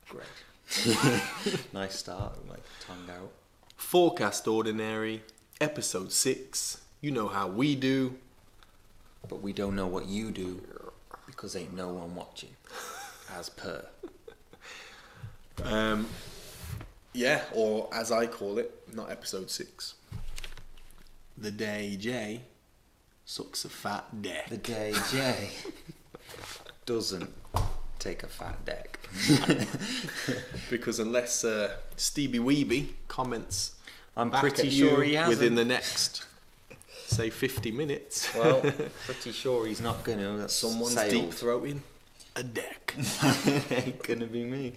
Great. Nice start, like tongue out. Forecast Ordinary, episode 6. You know how we do. But we don't know what you do because ain't no one watching. As per. Yeah, or as I call it, not episode 6. The day Jay sucks a fat deck. The day Jay doesn't take a fat deck. Because unless Stevie Weeby comments I'm back pretty at sure you he hasn't. within the next, say, 50 minutes. Well, pretty sure he's not going to. That's Someone's deep throating a deck. Ain't going to be me.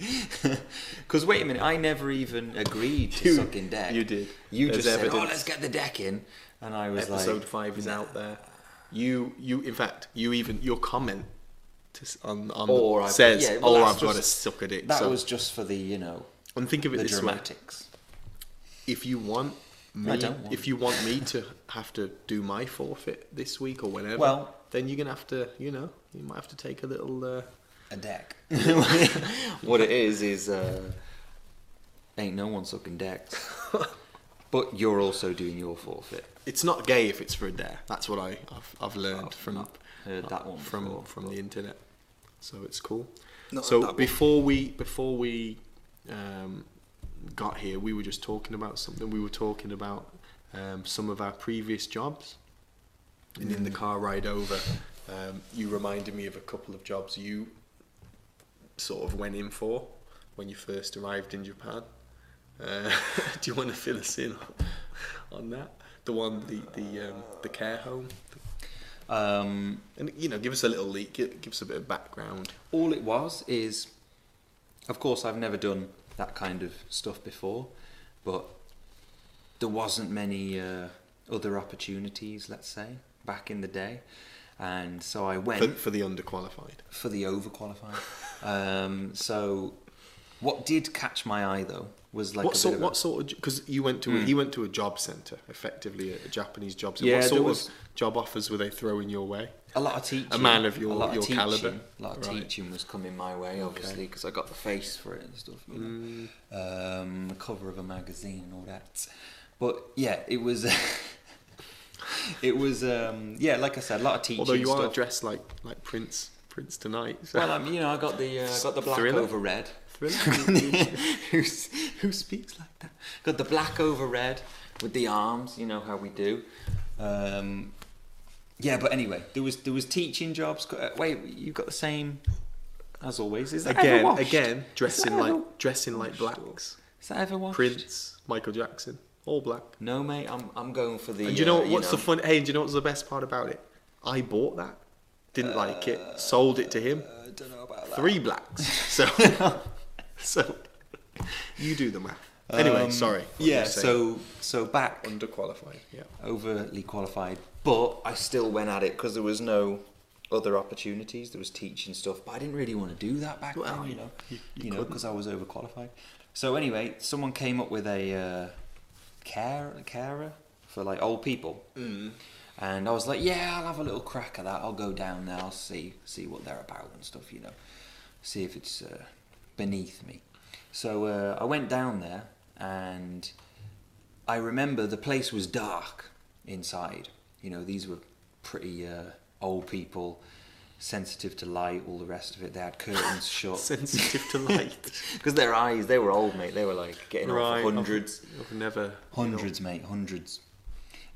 Because wait a minute, I never even agreed to sucking deck. You did. You There's just said, evidence. let's get the deck in. And I was Episode 5 is out there. You in fact, your comment says, yeah, well, I've got to suck at it. That was just for the, and think of it the this dramatics. way. If you want me, to have to do my forfeit this week or whenever, Well, then you're gonna have to, you might have to take a little. A deck. What it is ain't no one sucking decks. But you're also doing your forfeit. It's not gay if it's for a dare. That's what I've learned I've from not heard that one from the internet. So it's cool. Not So that before we got here, we were just talking about something. We were talking about some of our previous jobs, and in the car ride over, you reminded me of a couple of jobs you sort of went in for when you first arrived in Japan. Do you want to fill us in on that? The one, the care home. And give us a little leak. Give us a bit of background. All it was is, of course, I've never done that kind of stuff before, but there wasn't many other opportunities, let's say, back in the day, and so I went for the underqualified, for the overqualified. So, what did catch my eye though was like what sort of, because you went to he went to a job centre, effectively a Japanese job centre. Yeah, what sort of job offers were they throwing your way? A lot of teaching. A man of your teaching, calibre. A lot of teaching was coming my way, obviously, because I got the face for it and stuff. The cover of a magazine and all that. But yeah, it was. It was like I said, a lot of teaching. Although you stuff. are dressed like Prince tonight. So. Well, I got the black Thriller? over red. Thriller? Who speaks like that? Got the black over red with the arms. You know how we do. Yeah, but anyway, there was teaching jobs. Wait, you've got the same as always. Is that ever washed? Again, dressing like blacks. Is that ever washed? Prince, Michael Jackson, all black. No, mate, I'm going for the. And do you know what's the fun? Hey, do you know what's the best part about it? I bought that, didn't like it, sold it to him. I don't know about that. 3 blacks. So you do the math. Anyway, sorry. Yeah, so back underqualified. Yeah. overly qualified, but I still went at it because there was no other opportunities. There was teaching stuff, but I didn't really want to do that back then, you couldn't. because I was overqualified. So anyway, someone came up with a carer for like old people, and I was like, yeah, I'll have a little crack at that. I'll go down there. I'll see what they're about and stuff, see if it's beneath me. So I went down there, and I remember the place was dark inside. These were pretty old people, sensitive to light, all the rest of it. They had curtains shut. Sensitive to light. Because their eyes, they were old, mate. They were like getting on for hundreds. I've never... Hundreds, mate, hundreds.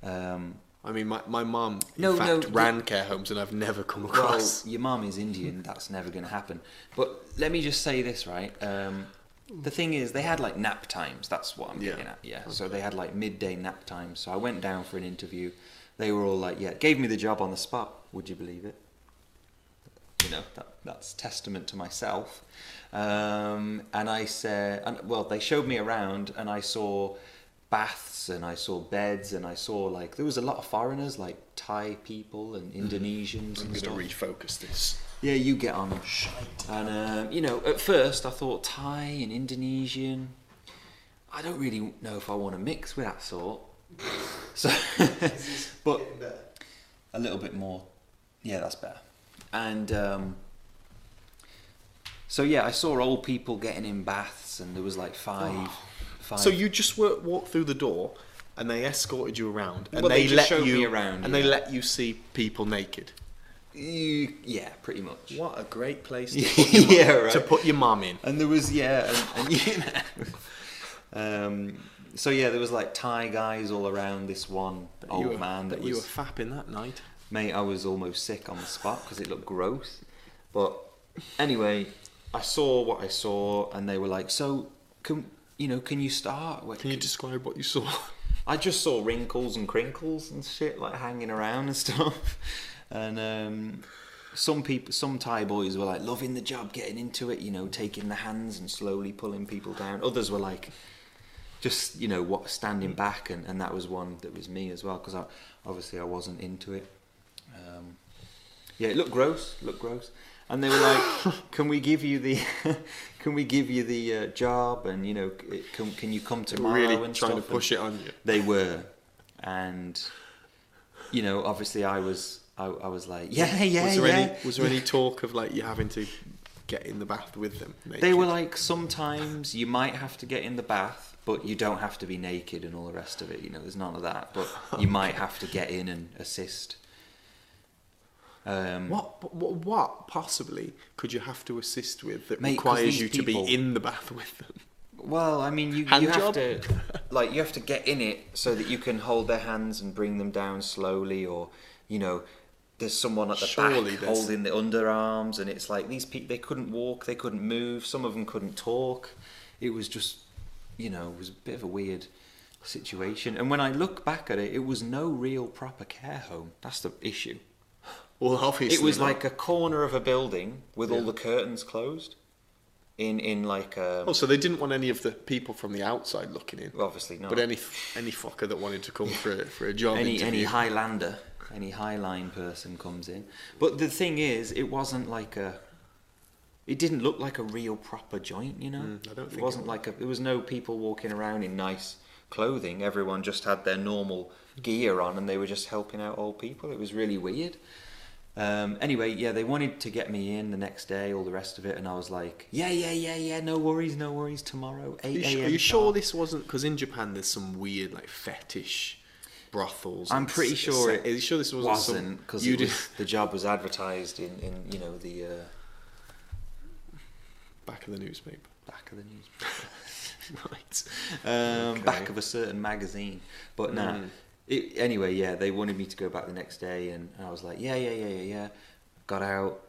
I mean, my mum, ran care homes, and I've never come across... Well, your mum is Indian. That's never going to happen. But let me just say this, right? The thing is, they had like nap times. That's what I'm getting at. Yeah. Okay. So they had like midday nap times. So I went down for an interview. They were all like, "Yeah," gave me the job on the spot. Would you believe it? That's testament to myself. And I said, they showed me around, and I saw baths, and I saw beds, and I saw there was a lot of foreigners, like Thai people and Indonesians and stuff. I'm going to refocus this. Yeah, you get on. Shite. And, at first I thought Thai and Indonesian, I don't really know if I want to mix with that sort. So, but a little bit more. Yeah, that's better. And So yeah, I saw old people getting in baths, and there was like five. So you just walked through the door, and they escorted you around, and Well, they just let showed you me around, and yeah. they let you see people naked. Yeah, pretty much. What a great place Yeah, to put your mum in. And there was and you know, so yeah, there was like Thai guys all around this one old man that you were was. fapping that night. Mate, I was almost sick on the spot because it looked gross. But anyway, I saw what I saw, and they were like, "So, can you start?" Can you describe what you saw? I just saw wrinkles and crinkles and shit like hanging around and stuff. And some Thai boys were like loving the job, getting into it, taking the hands and slowly pulling people down. Others were like just standing back, and that was one that was me as well, because I wasn't into it. Yeah, it looked gross, and they were like, "Can we give you the job? And can you come tomorrow?" Really and trying stuff? to push it on you. They were, and obviously I was like, yeah. Was there any talk of like you having to get in the bath with them? Naked? They were like, sometimes you might have to get in the bath, but you don't have to be naked and all the rest of it. There's none of that, but you might have to get in and assist. What possibly could you have to assist with that Mate, requires you to be in the bath with them? Well, I mean, you have to you have to get in it so that you can hold their hands and bring them down slowly, or there's someone at the back holding the underarms, and it's like these people, they couldn't walk, they couldn't move, some of them couldn't talk. It was just it was a bit of a weird situation. And when I look back at it, it was no real proper care home. That's the issue. Well, obviously it was like a corner of a building with all the curtains closed. In like so they didn't want any of the people from the outside looking in. Obviously not. But any fucker that wanted to come for a job any interview. Highlander, any Highline person comes in. But the thing is, it wasn't like it didn't look like a real proper joint, I don't think it wasn't there was no people walking around in nice clothing. Everyone just had their normal gear on, and they were just helping out old people. It was really weird. Anyway, yeah, they wanted to get me in the next day, all the rest of it, and I was like, yeah, no worries, tomorrow, 8 a.m. Are you sure this wasn't, because in Japan there's some weird like fetish brothels? I'm pretty sure Are you sure this wasn't, because the job was advertised in the back of the newspaper. Right. Okay. Back of a certain magazine, but nah. Anyway, yeah, they wanted me to go back the next day, and I was like, yeah. Got out,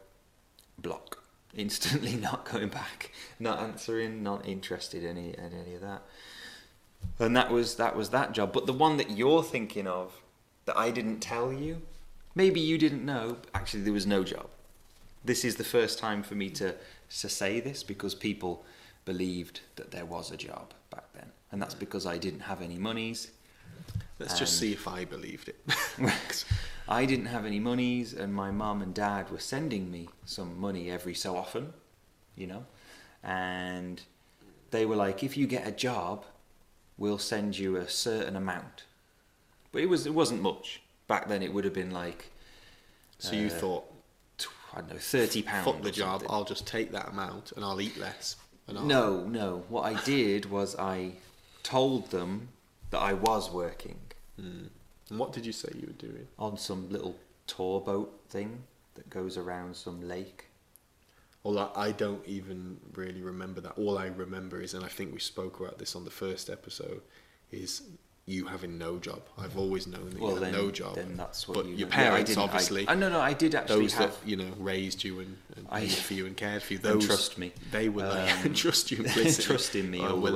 block. Instantly not going back, not answering, not interested in any of that. And that was that job. But the one that you're thinking of, that I didn't tell you, maybe you didn't know, actually there was no job. This is the first time for me to say this, because people believed that there was a job back then. And that's because I didn't have any monies. Let's just see if I believed it. I didn't have any monies, and my mum and dad were sending me some money every so often, and they were like, if you get a job, we'll send you a certain amount. But it wasn't much. Back then it would have been like... So you thought... I don't know, £30. Fuck the job, I'll just take that amount and I'll eat less. No. What I did was I told them that I was working. And what did you say you were doing? On some little tour boat thing that goes around some lake. Well, I don't even really remember that. All I remember is, and I think we spoke about this on the first episode, is you having no job. I've always known that you had no job. Then that's what your parents, obviously. I did actually those that raised you and paid for you and cared for you. Those trust me. They were trust you implicitly. Trust in me. Were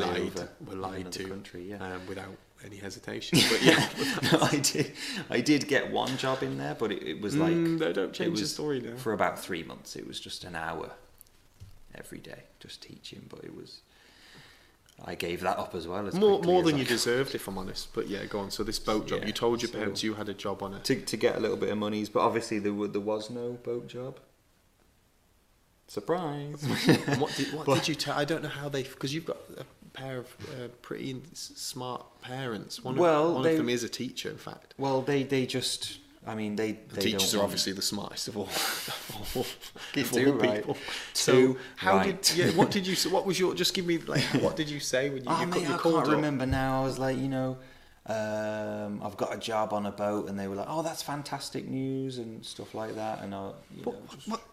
lied to country, without any hesitation. But yeah, I did get one job in there, but it was like no, don't change the story now. For about 3 months, it was just an hour every day, just teaching. But I gave that up as well. More than you deserved, if I'm honest. But yeah, go on. So this boat job, you told your parents you had a job on it to get a little bit of monies, but obviously there was no boat job. Surprise! What did you tell? I don't know how because you've got a pair of pretty smart parents. One of them is a teacher, in fact. Well, they just I mean, they teachers don't are want- obviously the smartest of all, Get of all too right. people. Too So how right. did? Yeah, what did you? What was your? Just give me like. What did you say when you? Oh, you mate, I called can't up? remember now. I was like, I've got a job on a boat, and they were like, "Oh, that's fantastic news," and stuff like that. And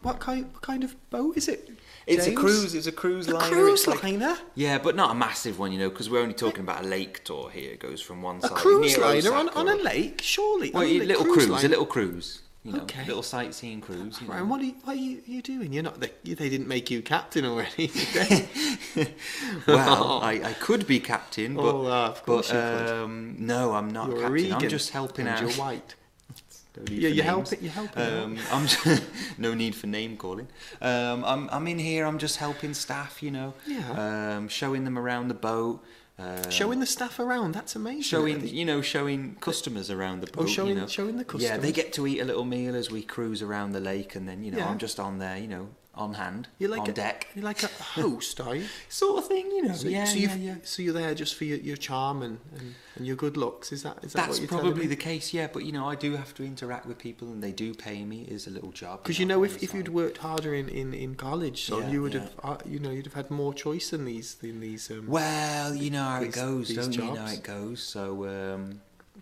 What kind of boat is it? it's a James? cruise. It's a cruise A liner. cruise It's like- liner. Yeah, but not a massive one, because we're only talking about a lake tour here. It goes from one A side cruise near liner Osaka. on a lake, surely. Well, I mean, a little cruise, a little cruise. Okay. Little sightseeing cruise. Right, and what are you doing? You're not. They didn't make you captain already, did they? Well, I could be captain, but of course you could. no, I'm not You're a captain. Regan, I'm just helping and out. You're white. No need Yeah, for you're names. helping. You're helping. out. I'm just, no need for name calling. I'm in here. I'm just helping staff. Yeah. Showing them around the boat. Showing the staff around. That's amazing. Showing customers around the boat. showing the Yeah, customers. they get to eat a little meal as we cruise around the lake, and then Yeah. I'm just on there, on hand, You're like on deck, You're like a host, are you? sort of thing, So, yeah, so, yeah. so you're there just for your charm and your good looks. Is that That's what you're probably the case, yeah. But I do have to interact with people, and they do pay me. It is a little job. Because on the if you'd side. worked harder in college, so Yeah, you would yeah. have you'd have had more choice in these. Well, you know how it these- goes, these don't you? You know jobs. how it goes. So,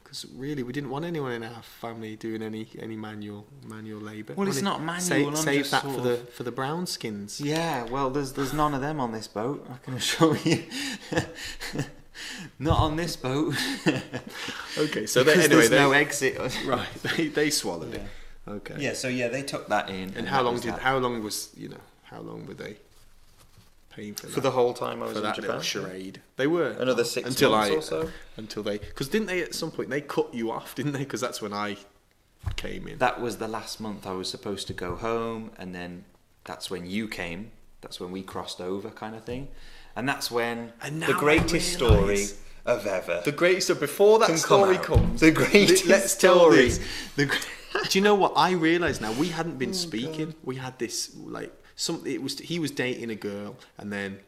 Because really, we didn't want anyone in our family doing any manual labour. Well, it's not manual, I'm Save just that sort for the brown skins. yeah. Well, there's none of them on this boat. I can assure you. Not on this boat. Okay, so Because anyway, there's no exit. right, they swallowed it. Yeah. Okay. Yeah. So yeah, they took that in. And how long were they paying for that? For the whole time I was for in that Japan? little charade. They were Another 6 until months I or so. until they because didn't they at some point they cut you off, didn't they? Because that's when I came in. That was the last month I was supposed to go home, and then that's when you came. That's when we crossed over, kind of thing. And that's when And now the I greatest story realise- of ever. The greatest. So before that can story come out. comes, The greatest let's tell story. this. Do you know what I realise now? We hadn't been speaking. We had this like he was dating a girl, and then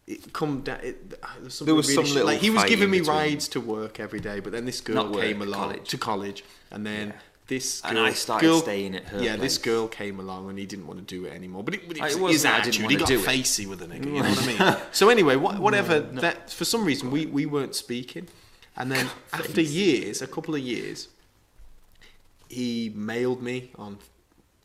it come down. There was some little like he was fight giving in me between. rides to work every day, but then this girl Not work, came along college. to college, and then. Yeah. This girl, And I started staying at her Yeah, this place. girl came along and he didn't want to do it anymore. But it was wasn't his that I didn't attitude. want He to got do it. facey with the nigga. You know what I mean? So anyway, whatever. That for some reason we weren't speaking, and then after years, a couple of years, he mailed me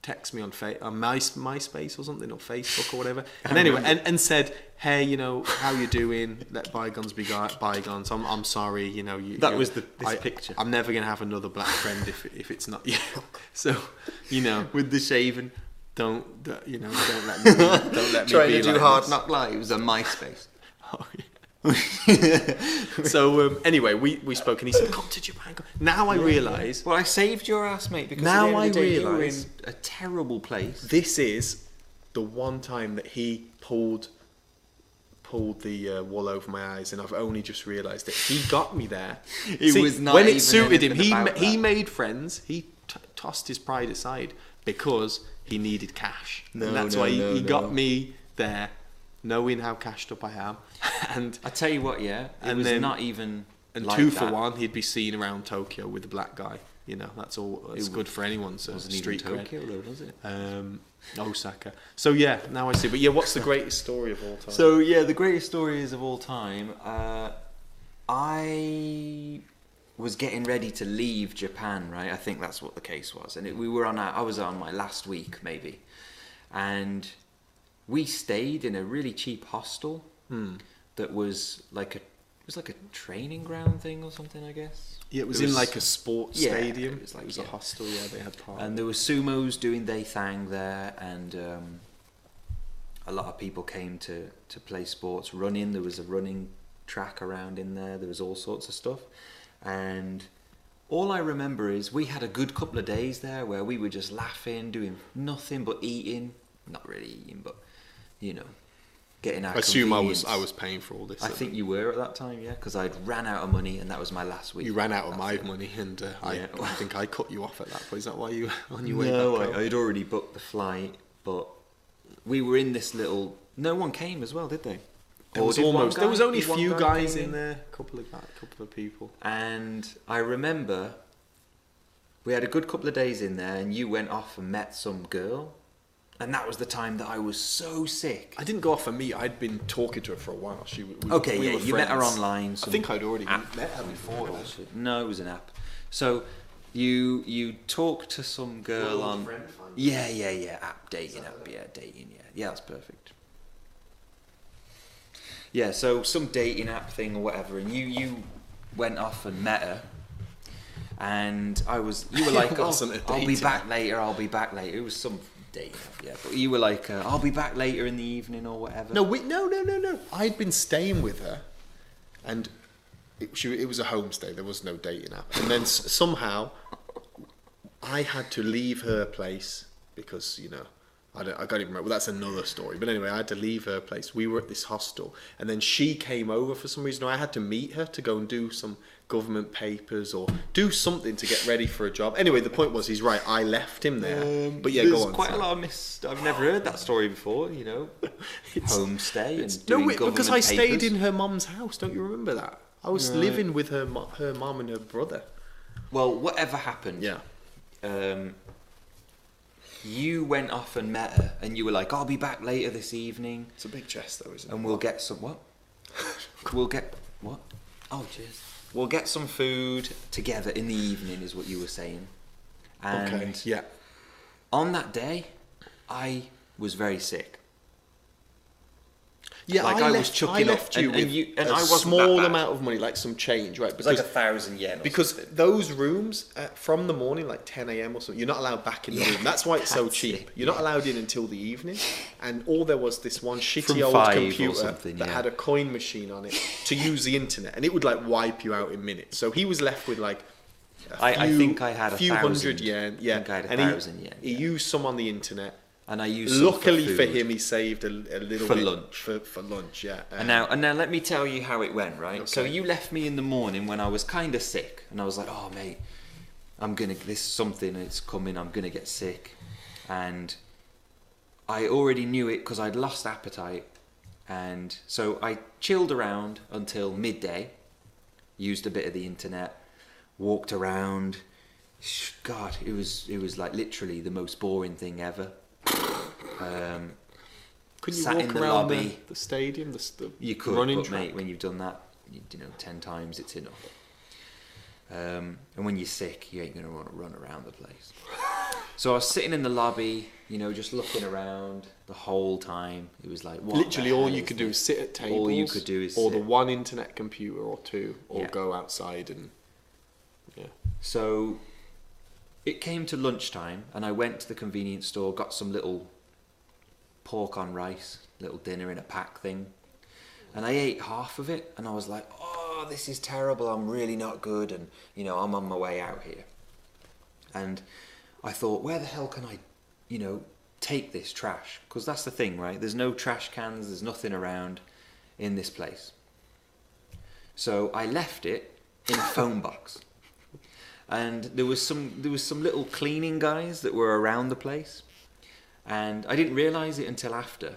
text me on MySpace or something, or Facebook or whatever. And anyway, and said, "Hey, how you doing? Let bygones be bygones. I'm sorry. That was this picture. I'm never gonna have another black friend if it's not you. So, With the shaven. don't let me Trying be to do like Hard this. Knock Lives on MySpace. Oh, yeah. So anyway, we spoke and he said, "Come to Japan." Now I realise Well, I saved your ass, mate, because Now at the end of the I day, you were realise- in a terrible place. this is the one time that he pulled the wool over my eyes, and I've only just realised it. He got me there. It was not when it even suited him. anything about He that. made friends. He tossed his pride aside because he needed cash, No, and that's no, why no, he no. got me there, knowing how cashed up I am, and I tell you what, yeah, it And was then- not even and like 2 for that. 1, he'd be seen around Tokyo with a black guy. That's all. It's good for anyone's Wasn't street even cred. Tokyo, though, was it? Osaka. So yeah, now I see. But yeah, what's the greatest story of all time? So yeah, the greatest stories of all time. I was getting ready to leave Japan, right? I think that's what the case was, and I was on my last week maybe, and we stayed in a really cheap hostel that was like a training ground thing or something, I guess. Yeah, it was It in was- like a sports yeah, stadium. it was like- a yeah. hostel. Yeah, they had part. And there were sumos doing their thing there, and a lot of people came to play sports, running. There was a running track around in there. There was all sorts of stuff. And all I remember is we had a good couple of days there where we were just laughing, doing nothing but eating. Not really eating, but, getting our I assume I convenience. was paying for all this. I think you were at that time, yeah, because I'd ran out of money and that was my last week. you ran out of That's my it. money, and Yeah. I think I cut you off at that point. Is that why you on your way No, back? I'd already booked the flight, but we were in this little. No one came as well, did they? There Or was did one almost. There guy- was only a did one few guy guys came in there. Couple of people. And I remember we had a good couple of days in there, and you went off and met some girl, and that was the time that I was so sick. I didn't go off and meet. I'd been talking to her for a while. We were you met her friends. online. I think I'd already app. met her before. No, it was an app. So you talked to some girl on. Yeah. App dating app. Yeah, dating. Yeah, that's perfect. Yeah, so some dating app thing or whatever, and you went off and met her, and you were like, I'll be back later. It was some dating app, yeah, but you were like, I'll be back later in the evening or whatever. No. I'd been staying with her, and it was a homestay. There was no dating app, and then somehow I had to leave her place because I can't even remember. Well, that's another story. But anyway, I had to leave her place. We were at this hostel, and then she came over for some reason. I had to meet her to go and do some government papers or do something to get ready for a job. Anyway, the point was, he's right. I left him there. But yeah, go on. There's quite a lot of I've never heard that story before. Homestay and doing government because I stayed papers. in her mum's house. Don't you remember that? I was living with her mum and her brother. Well, whatever happened. Yeah. You went off and met her, and you were like, I'll be back later this evening. It's a big chest, though, isn't it? And we'll get some, what? We'll get, what? Oh, cheers. We'll get some food together in the evening, is what you were saying. And okay, yeah. On that day, I was very sick. Yeah, like I left you with and a I wasn't small that amount of money, like some change, right? Because, it was like 1,000 yen. Because those rooms from the morning, like 10 a.m. or something, you're not allowed back in the room. That's why it's so cheap. You're not allowed in until the evening. And all there was this one shitty old computer that had a coin machine on it to use the internet, and it would like wipe you out in minutes. So he was left with like I think I had a few 1,000 hundred yen. Yeah, I think I had and 1,000 yen. He used some on the internet. And I used luckily for him, he saved a little for bit lunch. For lunch, yeah. And now let me tell you how it went, right? Okay. So you left me in the morning when I was kind of sick, and I was like, "Oh, mate, this is something. It's coming. I'm gonna get sick," and I already knew it because I'd lost appetite, and so I chilled around until midday, used a bit of the internet, walked around. God, it was like literally the most boring thing ever. Couldn't you sat walk in the around lobby. the stadium, the You could, running but track? mate, when you've done that, 10 times, it's enough. And when you're sick, you ain't gonna want to run around the place. So I was sitting in the lobby, just looking around the whole time. It was like, what literally the all hell you is could do this? is sit at tables. All you could do is or sit. the one internet computer or two, or Yeah. go outside and So it came to lunchtime, and I went to the convenience store, got some little pork on rice, little dinner in a pack thing, and I ate half of it, and I was like, oh, this is terrible, I'm really not good, and I'm on my way out here. And I thought, where the hell can I take this trash? Because that's the thing, right? There's no trash cans, there's nothing around in this place. So I left it in a phone box. And there was some little cleaning guys that were around the place, and I didn't realise it until after.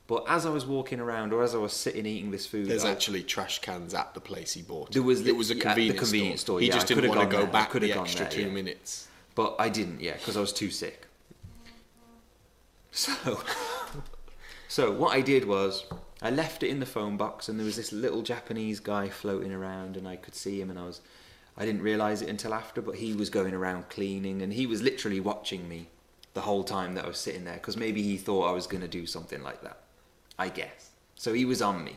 But as I was walking around, or as I was sitting eating this food, there's actually trash cans at the place he bought. It was a convenience store. He just didn't want to go back the extra 2 minutes. But I didn't, because I was too sick. So what I did was I left it in the phone box, and there was this little Japanese guy floating around, and I could see him, and I didn't realise it until after, but he was going around cleaning, and he was literally watching me the whole time that I was sitting there, because maybe he thought I was going to do something like that, I guess. So he was on me.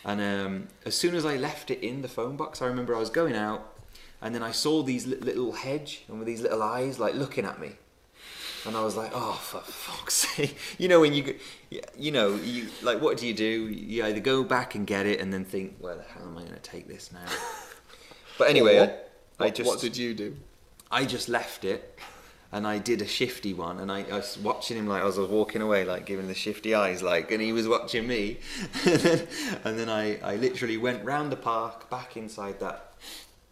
And as soon as I left it in the phone box, I remember I was going out, and then I saw these little hedge, and with these little eyes, like, looking at me. And I was like, oh, for fuck's sake. When you like, what do? You either go back and get it, and then think, where the hell am I going to take this now? But anyway, what did you do? I just left it, and I did a shifty one, and I was watching him, like, as I was walking away, like, giving the shifty eyes, like, and he was watching me. and then I literally went round the park, back inside that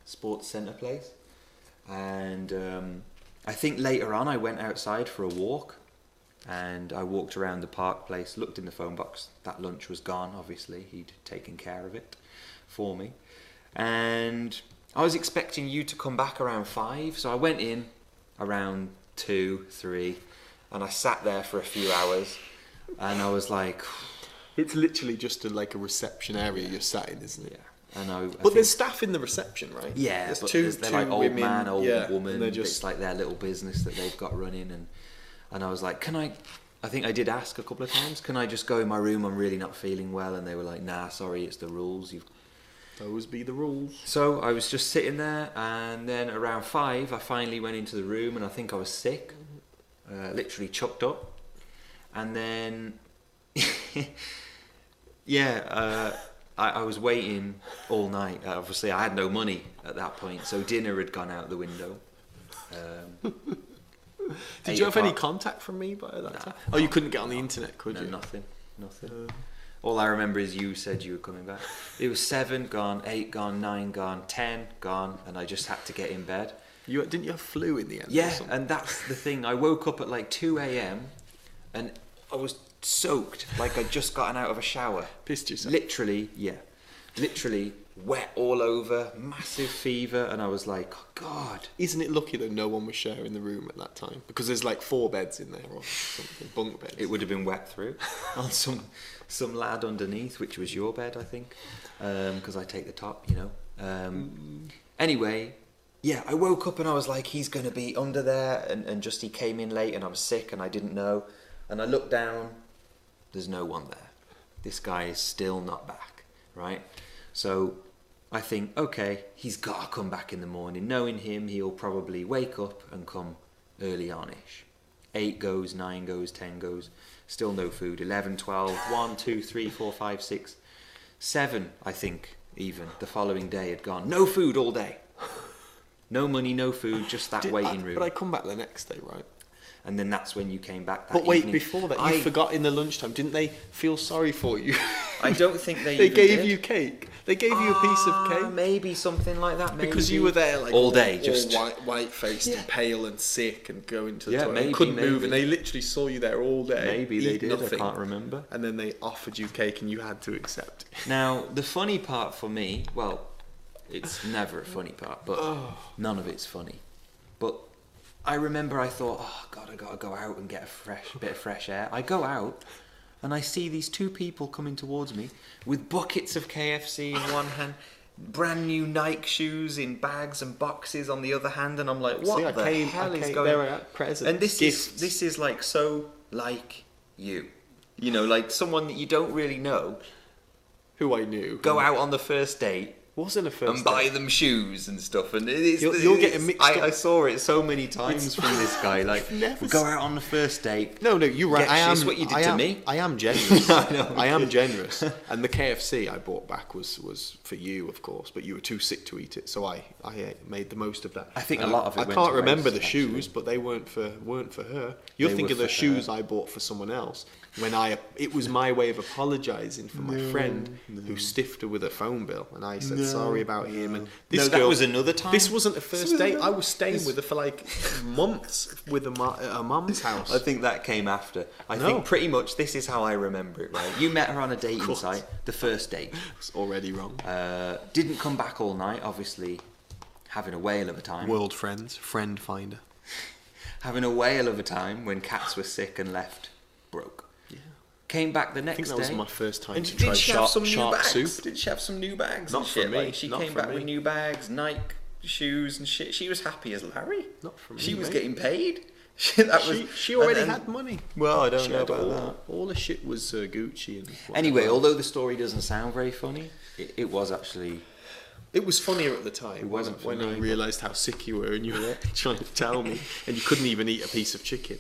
sports centre place, and I think later on I went outside for a walk, and I walked around the park place, looked in the phone box. That lunch was gone, obviously. He'd taken care of it for me. And I was expecting you to come back around 5, so I went in around 2, 3, and I sat there for a few hours, and I was like, It's literally just like a reception area you're sat in, isn't it? yeah. And I But think, there's staff in the reception, right? yeah, there's but two they're like old women, man, old woman. and they're just It's like their little business that they've got running, and I was like, can I think I did ask a couple of times, can I just go in my room? I'm really not feeling well, and they were like, nah, sorry, it's the rules. those be the rules. So I was just sitting there, and then around 5, I finally went into the room, and I think I was sick, literally chucked up, and then, yeah, I was waiting all night. Obviously, I had no money at that point, so dinner had gone out the window. Did you have any contact from me by that time? Oh, you couldn't get on the internet, could you? Nothing. All I remember is you said you were coming back. It was 7 gone, 8 gone, 9 gone, 10 gone, and I just had to get in bed. Didn't you have flu in the end? Yeah, and that's the thing. I woke up at like 2 a.m. and I was soaked, like I'd just gotten out of a shower. Pissed yourself? Literally, yeah. Literally wet all over, massive fever, and I was like, oh, God. Isn't it lucky that no one was sharing the room at that time? Because there's like 4 beds in there or something, bunk beds. It would have been wet through on some lad underneath, which was your bed, I think, because I take the top, you know. Anyway, yeah, I woke up and I was like, he's going to be under there, and just he came in late and I was sick and I didn't know, and I looked down, there's no one there. This guy is still not back, right? So I think, okay, he's got to come back in the morning. Knowing him, he'll probably wake up and come early on-ish. 8 goes, 9 goes, 10 goes, still no food. 11, 12, 1, 2, 3, 4, 5, 6, 7, I think, even, the following day had gone. No food all day. No money, no food, just that waiting room. But I come back the next day, right? And then that's when you came back that But wait, evening. before that, you forgot in the lunchtime. Didn't they feel sorry for you? I don't think they They even gave did. you cake. They gave you a piece of cake. Maybe something like that. Maybe. Because you were there like all day, just white-faced and pale and sick and going to the Yeah, toilet. maybe, Couldn't move, maybe. and they literally saw you there all day. Maybe they eat did. Nothing, I can't remember. and then they offered you cake, and you had to accept it. Now, the funny part for me, well, it's never a funny part, but none of it's funny. But I remember I thought, oh God, I gotta go out and get a bit of fresh air. I go out and I see these 2 people coming towards me with buckets of KFC in one hand, brand new Nike shoes in bags and boxes on the other hand, and I'm like, what the hell is going on? And this is like so like you. You know, like someone that you don't really know. Who I knew. Go out on the first date. Wasn't a first And buy them shoes and stuff, and You're getting mixed up. I saw it so many times from this guy. Like, never go out on the first date. No, you're right. That's what you did to me. I am generous. I know. I am generous. And the KFC I bought back was for you, of course, but you were too sick to eat it, so I made the most of that. I think And a lot of it I went can't to remember waste, the shoes, actually. but they weren't for her. You're They thinking were of the for shoes her. I bought for someone else. When it was my way of apologising for my friend who stiffed her with a phone bill, and I said sorry about him. And this that girl, was another time. This wasn't a first date. I was staying with her for like months with her mum's house. I think that came after. I No. think pretty much this is how I remember it. Right, you met her on a dating course. site, the first date. It's already wrong. Didn't come back all night. Obviously, having a whale of a time. World friends, friend finder. Having a whale of a time when cats were sick and left broke. Yeah. Came back the next I day. think that was my first time And to did try she have some new shark bags? soup. Did she have some new bags Not and for shit? me, Like she not came for back me. with new bags, Nike shoes and shit. She was happy as Larry. Not for me, She was mate. getting paid. She already and- had money. Well, I don't She know had about all, that. all the shit was Gucci and whatever. Anyway, although the story doesn't sound very funny, it was actually. it was funnier at the time. It wasn't for when I me, realised how sick you were and you were trying to tell me, and you couldn't even eat a piece of chicken.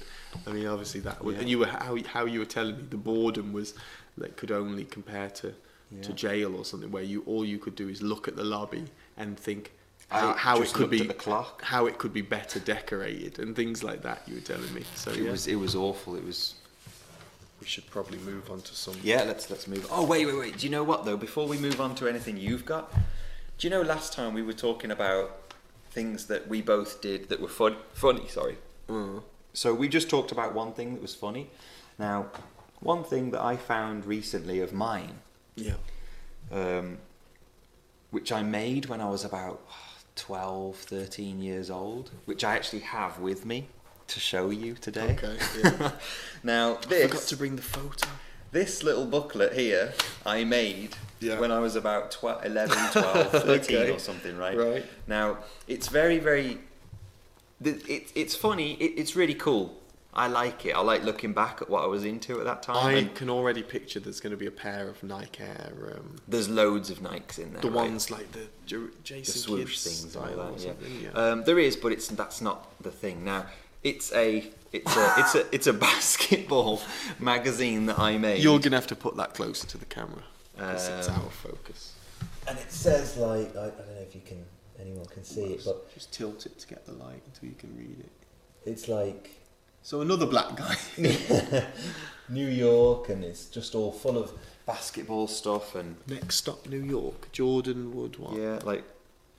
I mean, obviously that was, Yeah. and you were how you were telling me the boredom was that could only compare to jail or something where all you could do is look at the lobby and think how just it could looked be at the clock. how it could be better decorated and things like that. You were telling me. So It was awful. It was. we should probably move on to some. Yeah, let's move. Oh wait. Do you know what though? Before we move on to anything you've got, do you know last time we were talking about things that we both did that were funny? Sorry. So we just talked about one thing that was funny. Now, one thing that I found recently of mine, Yeah. which I made when I was about 12, 13 years old, which I actually have with me to show you today. Okay. Yeah. Now, I forgot to bring the photo. this little booklet here I made when I was about 11, 12, 13 Okay. or something, right? Right. Now, it's very, very... It's funny. It's really cool. I like it. I like looking back at what I was into at that time. I and can already picture there's going to be a pair of Nike Air. there's loads of Nikes in there. The right? ones like the The Jason swoosh Kidd things like style or that. something, Yeah. There is, but that's not the thing. Now, it's a basketball magazine that I made. You're gonna have to put that closer to the camera because it's out of focus. And it says like I don't know if anyone can see it, but Just tilt it to get the light until you can read it. it's like So another black guy. New York, and it's just all full of basketball stuff and Next stop, New York. Jordan Wood one. yeah, like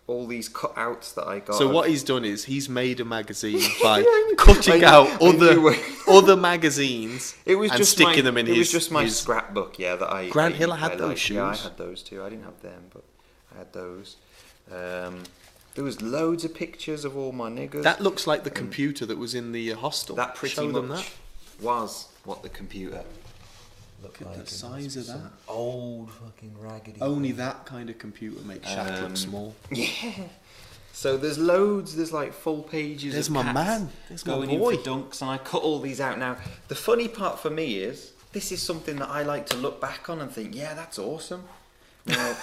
all these cutouts that I got. So of- what he's done is he's made a magazine by cutting out I knew other magazines It was and just sticking my, them in it his. was just my his- scrapbook, yeah. That I Grant Hill had those liked. Yeah, I shoes. had those too. I didn't have them, but I had those. There was loads of pictures of all my niggas. That looks like the computer that was in the hostel. That pretty Show them much was what the computer. look Look at like the it size must be of some that. old fucking raggedy. Only that kind of computer makes Shaq look Um, small. Yeah. So there's loads. There's like full pages. There's of my cats man. There's my going boy. in for dunks, and I cut all these out. Now, the funny part for me is this is something that I like to look back on and think, yeah, that's awesome. Now,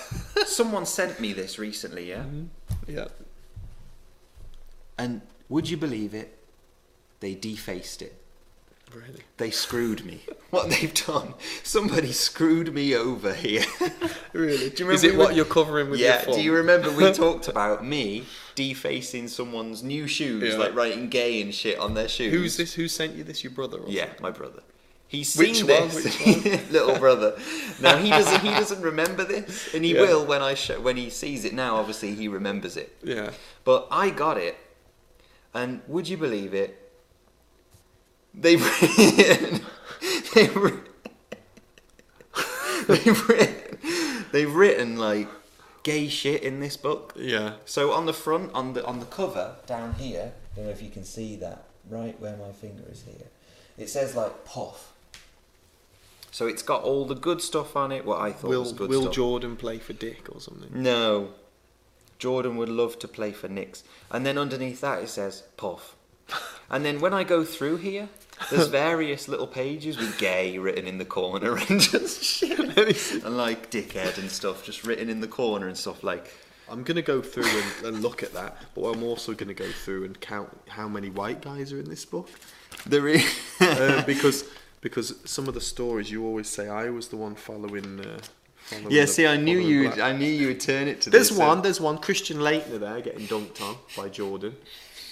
someone sent me this recently, yeah. Yeah. And would you believe it? They defaced it. Really? They screwed me. What they've done? Somebody screwed me over here. Really? Do you Is remember it we what were- you're covering with Yeah. your phone? Do you remember we talked about me defacing someone's new shoes, Yeah. like writing gay and shit on their shoes? Who's this? Who sent you this? Your brother? Or Yeah, something? my brother. He's Which seen one? this, Which little brother. Now he doesn't remember this, and he Yeah. will when he sees it now. Obviously, he remembers it. Yeah. But I got it, and would you believe it? They've written, they've written like gay shit in this book. Yeah. So on the front, on the cover, down here. I don't know if you can see that right where my finger is here. It says like puff. so it's got all the good stuff on it. What I thought was good Will stuff. Jordan play for Dick or something? No. Jordan would love to play for Knicks. And then underneath that it says Puff. And then when I go through here, there's various little pages with gay written in the corner and just shit. And like dickhead and stuff just written in the corner and stuff like. I'm gonna go through and look at that, but I'm also gonna go through and count how many white guys are in this book. There is. Because some of the stories you always say I was the one following. Yeah, see, I knew you. I knew you would turn it to There's this. one. Christian Leitner there getting dunked on by Jordan.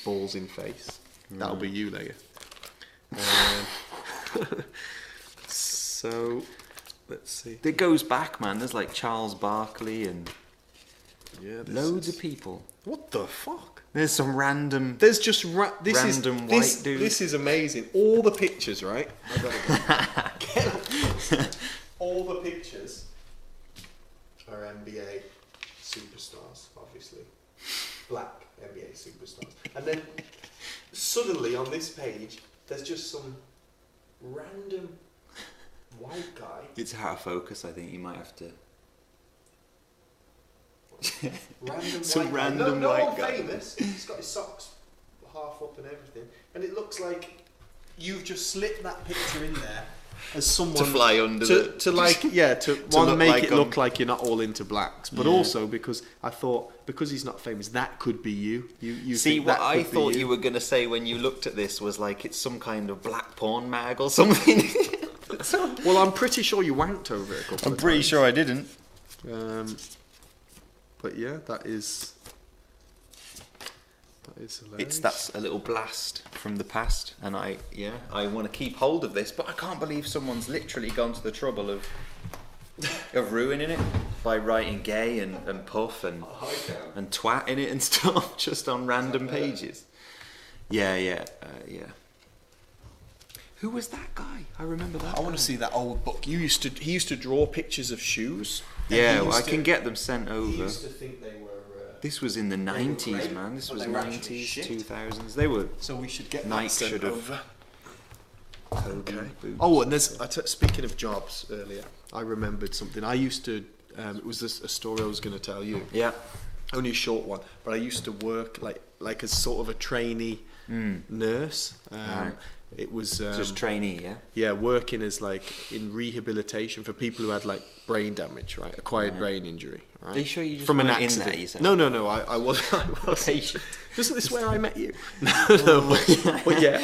Balls in face. That'll be you, Leia. So, let's see. It goes back, man. There's like Charles Barkley and Yeah, loads of people. What the fuck? There's some random. There's just Random white dude. This is amazing. All the pictures, right? All the pictures are NBA superstars, obviously. Black NBA superstars. And then suddenly on this page, there's just some random white guy. It's out of focus. I think you might have to. Random Some white random guy. No white one guy. famous. He's got his socks half up and everything. And it looks like you've just slipped that picture in there as someone To fly under to like to one look make like it look like you're not all into blacks, but Yeah. also because I thought because he's not famous, that could be you. You See, think what that I could be thought you were going to say when you looked at this was like it's some kind of black porn mag or something. Well, I'm pretty sure you wanked over it a couple of times. I didn't. But yeah, that is hilarious. That's a little blast from the past, and I want to keep hold of this, but I can't believe someone's literally gone to the trouble of ruining it by writing gay and puff and twat in it and stuff just on random pages. Yeah. Who was that guy? I remember that. I want to see that old book. He used to draw pictures of shoes. Yeah, He well, I used can to- get them sent He over. used to think they were This was in the 90s, great, man. This but was they were actually 90s, shit. 2000s. They were. So we should get Nike that sent should have- over. Kobe Okay. boots. Oh, and speaking of jobs earlier, I remembered something. I used to. It was a story I was going to tell you. Yeah. Only a short one, but I used to work like as sort of a trainee nurse. Right. It was Just trainee, yeah? yeah, working as like in rehabilitation for people who had like brain damage, right? Acquired brain injury. Right? Are you sure you just from an weren't in accident? there, you said? No, I was. I was. Patient. Isn't this where I met you? No, but yeah,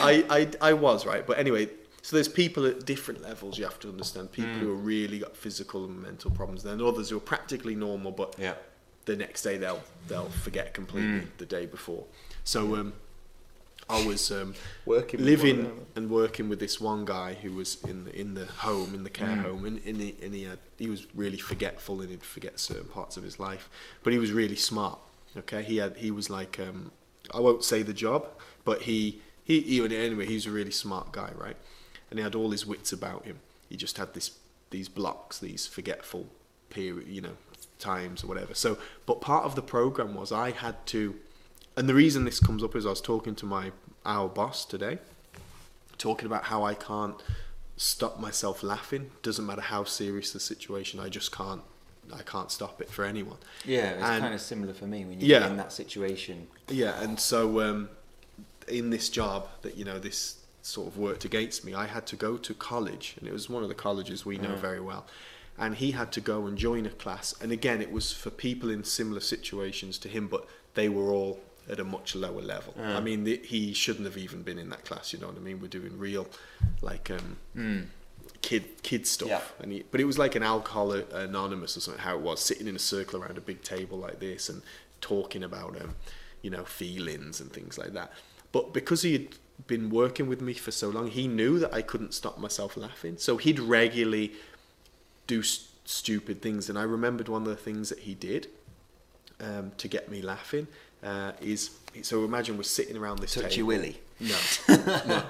I was, right. But anyway, so there's people at different levels. You have to understand people who are really got physical and mental problems. Then others who are practically normal, but Yeah. the next day they'll forget completely the day before. So I was Working with living one of them. and working with this one guy who was in the home, in the care home, and he was really forgetful and he'd forget certain parts of his life, but he was really smart. Okay, he was like I won't say the job, but he anyway, he was a really smart guy, right? And he had all his wits about him. He just had these blocks, these forgetful period, times or whatever. So, but part of the program was I had to, and the reason this comes up is I was talking to our boss today, talking about how I can't stop myself laughing. Doesn't matter how serious the situation, I can't stop it for anyone. Yeah, it's And- kind of similar for me when you're Yeah. in that situation. Yeah, and so in this job that this sort of worked against me, I had to go to college, and it was one of the colleges we know very well. And he had to go and join a class, and again, it was for people in similar situations to him, but they were all at a much lower level. I mean, he shouldn't have even been in that class. You know what I mean? We're doing real, like kid stuff, Yeah. but it was like an Alcohol Anonymous or something. How it was sitting in a circle around a big table like this and talking about feelings and things like that. But because he had been working with me for so long, he knew that I couldn't stop myself laughing. So he'd regularly do stupid things, and I remembered one of the things that he did to get me laughing is, so imagine we're sitting around this Touchy table. Willy. No, no.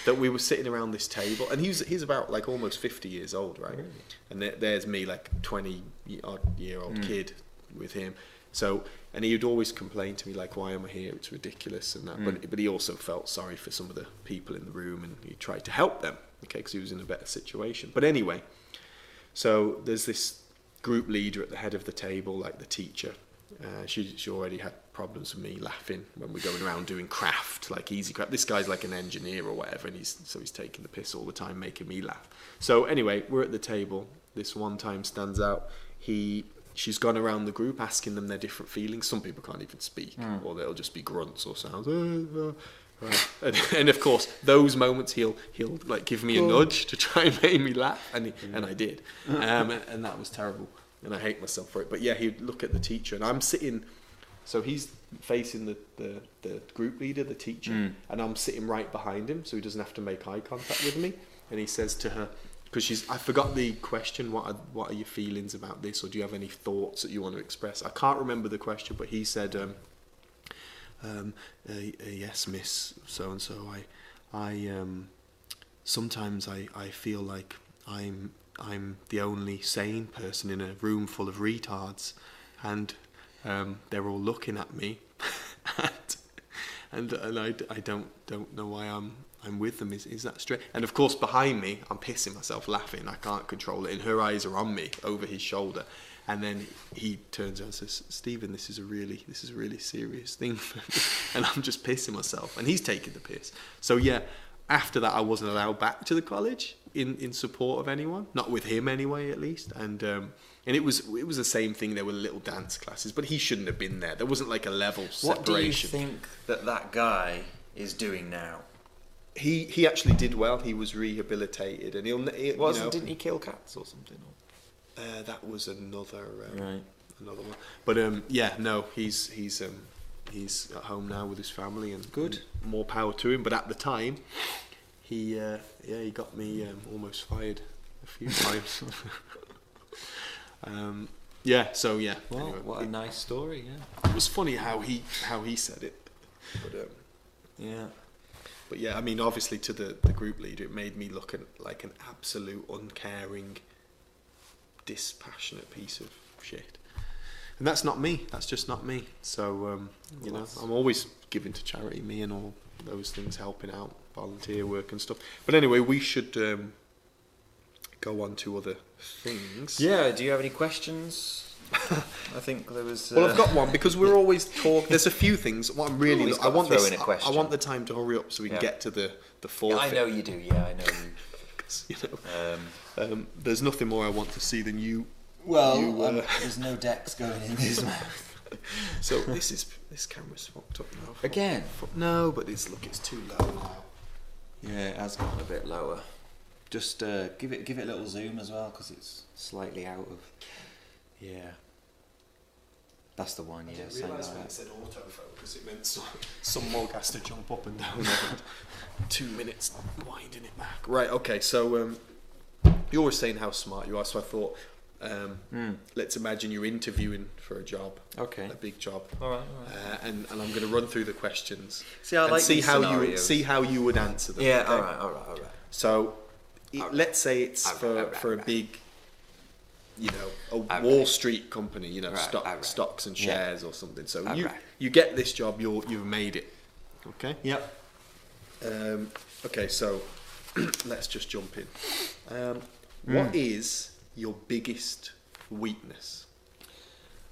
That we were sitting around this table, and he's about like almost 50 years old, right? Really? And there's me, like 20-year-old kid with him. So, and he would always complain to me like, "Why am I here? It's ridiculous," and that. But he also felt sorry for some of the people in the room, and he tried to help them, okay, because he was in a better situation. But anyway, so there's this group leader at the head of the table, like the teacher. She already had problems with me laughing when we're going around doing craft, like easy craft. This guy's like an engineer or whatever, and he's taking the piss all the time, making me laugh. So anyway, we're at the table. This one time stands out. She's gone around the group asking them their different feelings. Some people can't even speak, or they'll just be grunts or sounds. Right. And of course, those moments he'll like give me a nudge to try and make me laugh, and I did, and that was terrible, and I hate myself for it. But yeah, he'd look at the teacher, and I'm sitting, so he's facing the group leader, the teacher, and I'm sitting right behind him, so he doesn't have to make eye contact with me. And he says to her, because I forgot the question, what are your feelings about this, or do you have any thoughts that you want to express? I can't remember the question, but he said, yes, Miss so and so. I sometimes I feel like I'm the only sane person in a room full of retards, and they're all looking at me, and I don't know why I'm with them. Is that straight? And of course, behind me, I'm pissing myself laughing. I can't control it, and her eyes are on me over his shoulder. And then he turns around and says, "Stephen, this is a really serious thing for me," and I'm just pissing myself, and he's taking the piss. So yeah, after that, I wasn't allowed back to the college in support of anyone, not with him anyway, at least. And it was the same thing. There were little dance classes, but he shouldn't have been there. There wasn't like a level separation. What do you think that guy is doing now? He actually did well. He was rehabilitated, and Didn't he kill cats or something? that was another Right. another one. But yeah, no, he's at home now with his family, and Good. and more power to him. But at the time, he got me almost fired a few times. So yeah. Well, anyway, what a nice story, yeah. it was funny how he said it, but Yeah. But yeah, I mean, obviously to the group leader, it made me look like an absolute uncaring, dispassionate piece of shit. And that's not me. That's just not me. So, you know, I'm always giving to charity, me and all those things, helping out, volunteer work and stuff. But anyway, we should go on to other things. Yeah, do you have any questions? I think there was... Well, I've got one, because we're always talking. There's a few things. What I'm really... Always I got want to throw this. in a question. I want the time to hurry up so we can get to the Yeah, forfeit. I know you do, yeah, I know you. 'Cause, you know, there's nothing more I want to see than you. Well, You, there's no decks going in his mouth. So this camera's fucked up now. Again? No, but it's too low now. Yeah, it has gone a bit lower. Just give it a little zoom as well, because it's slightly out of... Yeah. That's the one, yeah. I Something realised like when it that. said autofocus, it meant some mug has to jump up and down every 2 minutes, winding it back. Right, okay, so you were saying how smart you are, so I thought, let's imagine you're interviewing for a job, Okay. a big job, All right. and I'm going to run through the questions. See, I and like see these how scenarios. you would answer them. Yeah, okay? all right. So, let's say it's Alright, for a right. big, you know, a Alright. Wall Street company, you know, Right, alright. stocks and Yeah. shares or something. So Alright. you get this job, you've made it. Okay. Yep. Okay, so let's just jump in. What is your biggest weakness?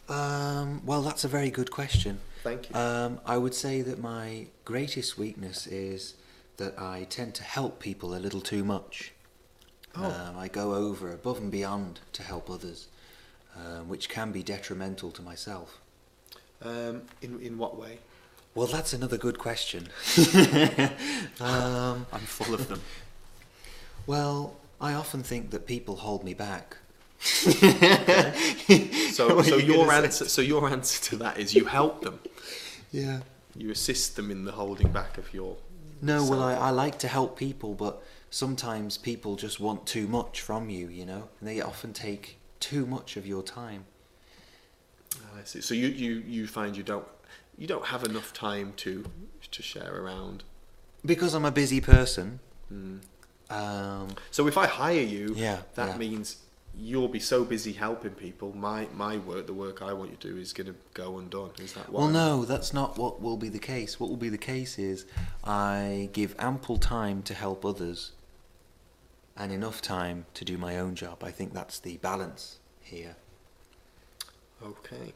Well, that's a very good question. Thank you. I would say that my greatest weakness is that I tend to help people a little too much. I go over above and beyond to help others, which can be detrimental to myself. In what way? Well, that's another good question. I'm full of them. Well, I often think that people hold me back. So What are you your gonna say? answer to that is you help them. Yeah. You assist them in the holding back of your. No, well, self. I like to help people, but sometimes people just want too much from you, you know, and they often take too much of your time. I see. So you find you don't have enough time to share around. Because I'm a busy person. So if I hire you, Yeah, that yeah. means you'll be so busy helping people. My work, the work I want you to do, is going to go undone. Is that why? Well, no, that's not what will be the case. What will be the case is I give ample time to help others and enough time to do my own job. I think that's the balance here. Okay.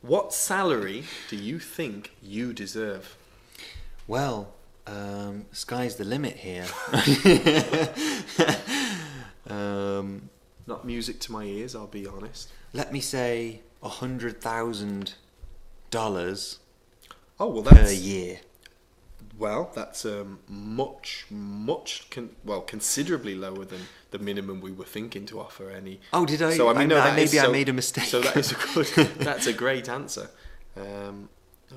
What salary do you think you deserve? Well, sky's the limit here. Not music to my ears, I'll be honest. Let me say $100,000 Oh well, per that's year. considerably lower than the minimum we were thinking to offer any. Oh, did I? So I mean, no, that is maybe I so- made a mistake. So that is a good. That's a great answer. Okay.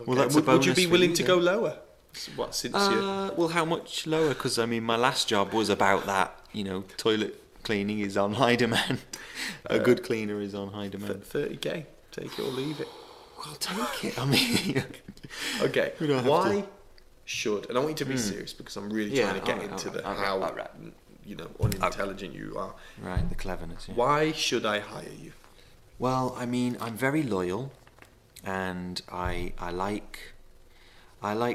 Well, that's a would you bonus be for willing you to then. go lower? What since you? Well, how much lower? Because I mean, my last job was about that. You know, toilet cleaning is on high demand. A good cleaner is on high demand. 30k, take it or leave it. I'll take it. I mean, Okay. We don't have Why to- should? And I want you to be serious because I'm really Yeah, trying to get alright, into the alright, how alright. you know unintelligent you are. right, the cleverness. Yeah. Why should I hire you? Well, I mean, I'm very loyal, and I like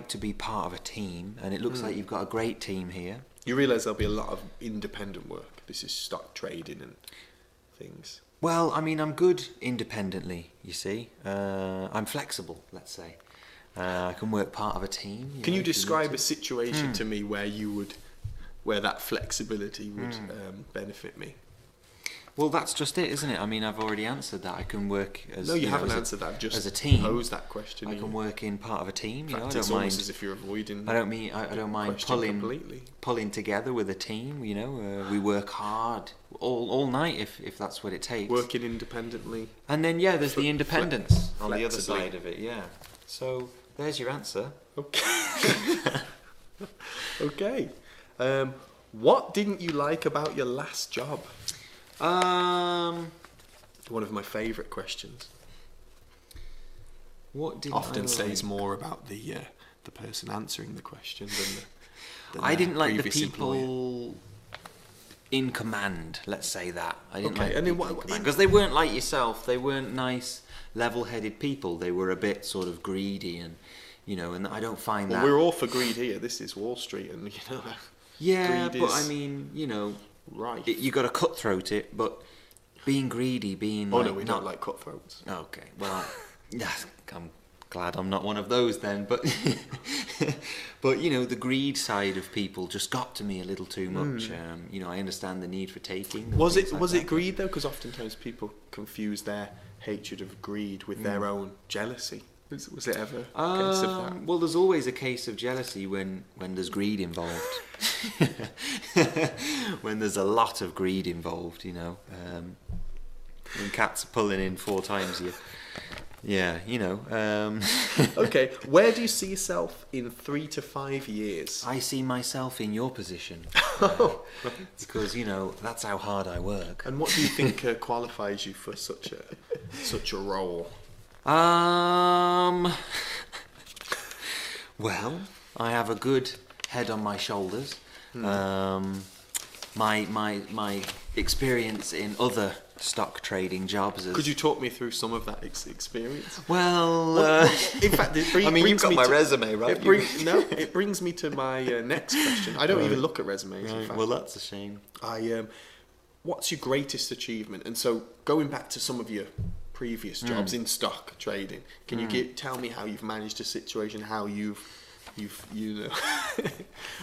to be part of a team, and it looks like you've got a great team here. You realise there'll be a lot of independent work. This is stock trading and things. Well, I mean, I'm good independently, you see. I'm flexible, let's say. I can work part of a team. Can you know, if need describe to. a situation to me where that flexibility would benefit me? Well, that's just it, isn't it? I mean, I've already answered that. I can work as No, you know, haven't as a- answered that. Just as a team. pose that question. I can work in part of a team. In You know, fact, I it's don't almost mind. as if you're avoiding. I don't mind question completely. pulling together with a team. You know, we work hard all night if that's what it takes. Working independently. And then there's the independence on the other flexibly. side of it. Yeah. So there's your answer. Okay. Okay. What didn't you like about your last job? One of my favourite questions. What did Often I says like? more about the person answering the question than the I didn't like the previous employer. people in command. Let's say that. I didn't Okay, like and then people what- in command because they weren't like yourself. They weren't nice, level-headed people. They were a bit sort of greedy, and and I don't find Well, that. we're all for greed here. This is Wall Street, and Yeah, greed but is I mean, right. you got to cutthroat it, but being greedy, being Oh like no, we not don't like cutthroats. Okay, well, yeah, I'm glad I'm not one of those then. But but the greed side of people just got to me a little too much. I understand the need for taking. and Was things it like was that, it greed though? Because oftentimes people confuse their hatred of greed with their own jealousy. Was it ever a case of that? Well, there's always a case of jealousy when there's greed involved. When there's a lot of greed involved, when cats are pulling in 4 times you. Yeah, Okay, where do you see yourself in 3 to 5 years? I see myself in your position because that's how hard I work. And what do you think qualifies you for such a role? Well, I have a good head on my shoulders. My experience in other stock trading jobs. Could you talk me through some of that experience? Well, In fact, it I mean, you've brings got me my to- resume, right? It brings me to my next question. I don't even look at resumes. In Right, fact. well, that's a shame. What's your greatest achievement? And so, going back to some of your previous jobs in stock trading, can you tell me how you've managed a situation? How you've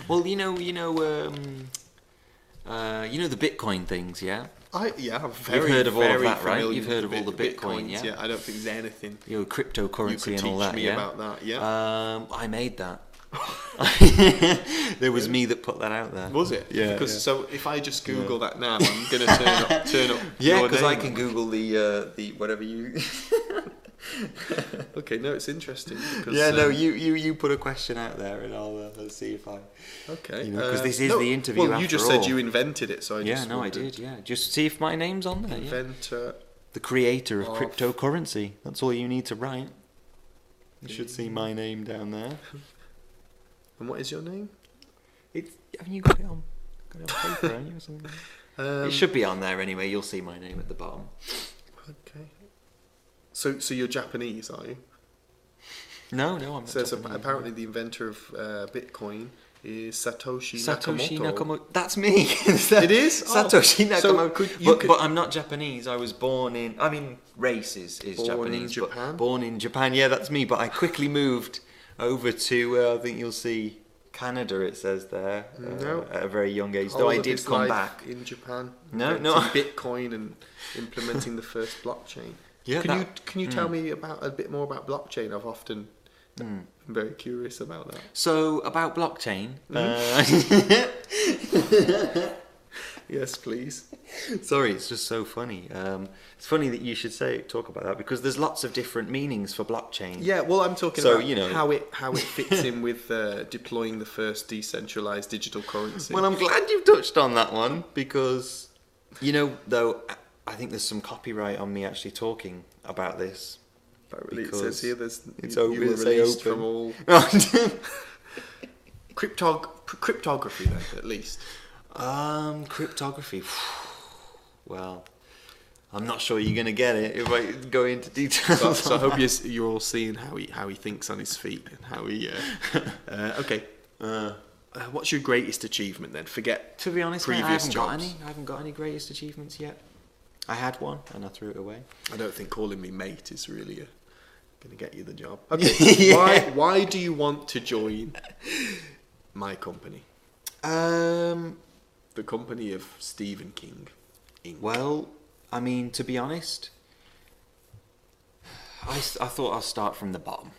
Well, the Bitcoin things, yeah. I'm very, You've heard of all of very that, right? familiar You've heard with of all the Bitcoin, Bitcoins, yeah? I don't think there's anything Cryptocurrency you could and all teach that, me yeah. about that. Yeah, I made that. There was me that put that out there. was it? Yeah. Because yeah. so if I just Google that now, I'm going to turn up. Yeah, your because I name. can Google the whatever you. Okay, no, it's interesting. Because, Yeah, no, you put a question out there, and I'll see if I. Okay. Because this is the interview. Well, you after just said all. you invented it, so I Yeah, just no, I wondered. did. Yeah, just see if my name's on there. Yeah. Inventor. The creator of Of- cryptocurrency. That's all you need to write. You should see my name down there. And what is your name? Haven't you got it on paper, haven't you, or something? It should be on there anyway. You'll see my name at the bottom. Okay. So you're Japanese, are you? No, I'm not. So Japanese. apparently the inventor of Bitcoin is Satoshi Satoshi Nakamoto. Nakamoto. That's me. It is? Oh. Satoshi Nakamoto. So but I'm not Japanese. I was born in. I mean, race is Born in Japanese. but Japan? Born in Japan. Yeah, that's me. But I quickly moved over to. I think you'll see Canada. It says there. No. At a very young age. All Though I of did his come life back. in Japan. No. inventing Bitcoin and implementing the first blockchain. Yeah. Can you tell me a bit more about blockchain? I've often I'm very curious about that. So about blockchain. Yes, please. Sorry, it's just so funny. It's funny that you should talk about that because there's lots of different meanings for blockchain. Yeah, well, I'm talking So, about how it fits in with deploying the first decentralized digital currency. Well, I'm glad you've touched on that one because, though, I think there's some copyright on me actually talking about this. Apparently it because says here there's it's you open, were say released open. from all cryptography then, at least. Cryptography. Well, I'm not sure you're going to get it if I go into details. So I hope you're all seeing how he thinks on his feet and how he. Okay. What's your greatest achievement then? Forget. To be honest, mate, previous I haven't got any greatest achievements yet. I had one and I threw it away. I don't think calling me mate is really going to get you the job. Okay. Yeah. Why do you want to join my company? The company of Stephen King, Inc. Well, I mean, to be honest, I thought I'll start from the bottom.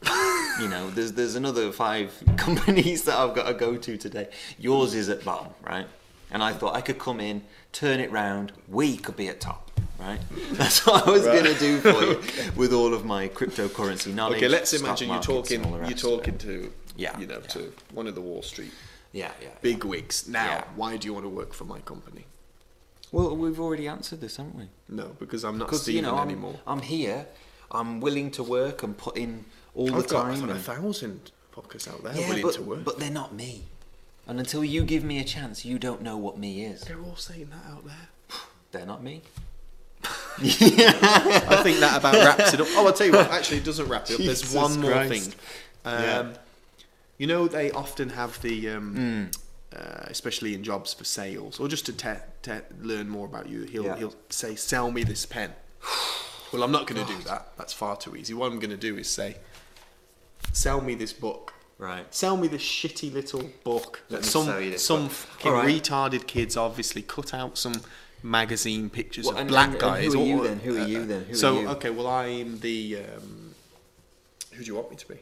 There's another 5 companies that I've got to go to today. Yours is at bottom, right? And I thought I could come in, turn it round, we could be at top, right? That's what I was going to do for you with all of my cryptocurrency knowledge. Okay, let's stock imagine you're markets talking and all the rest of it. to to one of the Wall Street Yeah. big wigs. Now, Yeah. why do you want to work for my company? Well, we've already answered this, haven't we? No, because I'm not Because Stephen anymore. I'm here. I'm willing to work and put in all the I've got time. 1,000 podcasts out there Yeah, willing but, to work. but they're not me. And until you give me a chance, you don't know what me is. They're all saying that out there. They're not me. I think that about wraps it up. Oh, I'll tell you what, actually, it doesn't wrap it up. There's Jesus one more Christ. thing. You know, they often have the, especially in jobs for sales, or just to learn more about you, he'll say, sell me this pen. Well, I'm not going to do that. That's far too easy. What I'm going to do is say, sell me this book. Right. Sell me this shitty little book Let that me sell you this some book. fucking All right. retarded kids obviously cut out some magazine pictures of and- black and guys. who are you or- then? Who are you then? Who so are you? okay, well I'm the. Who do you want me to be?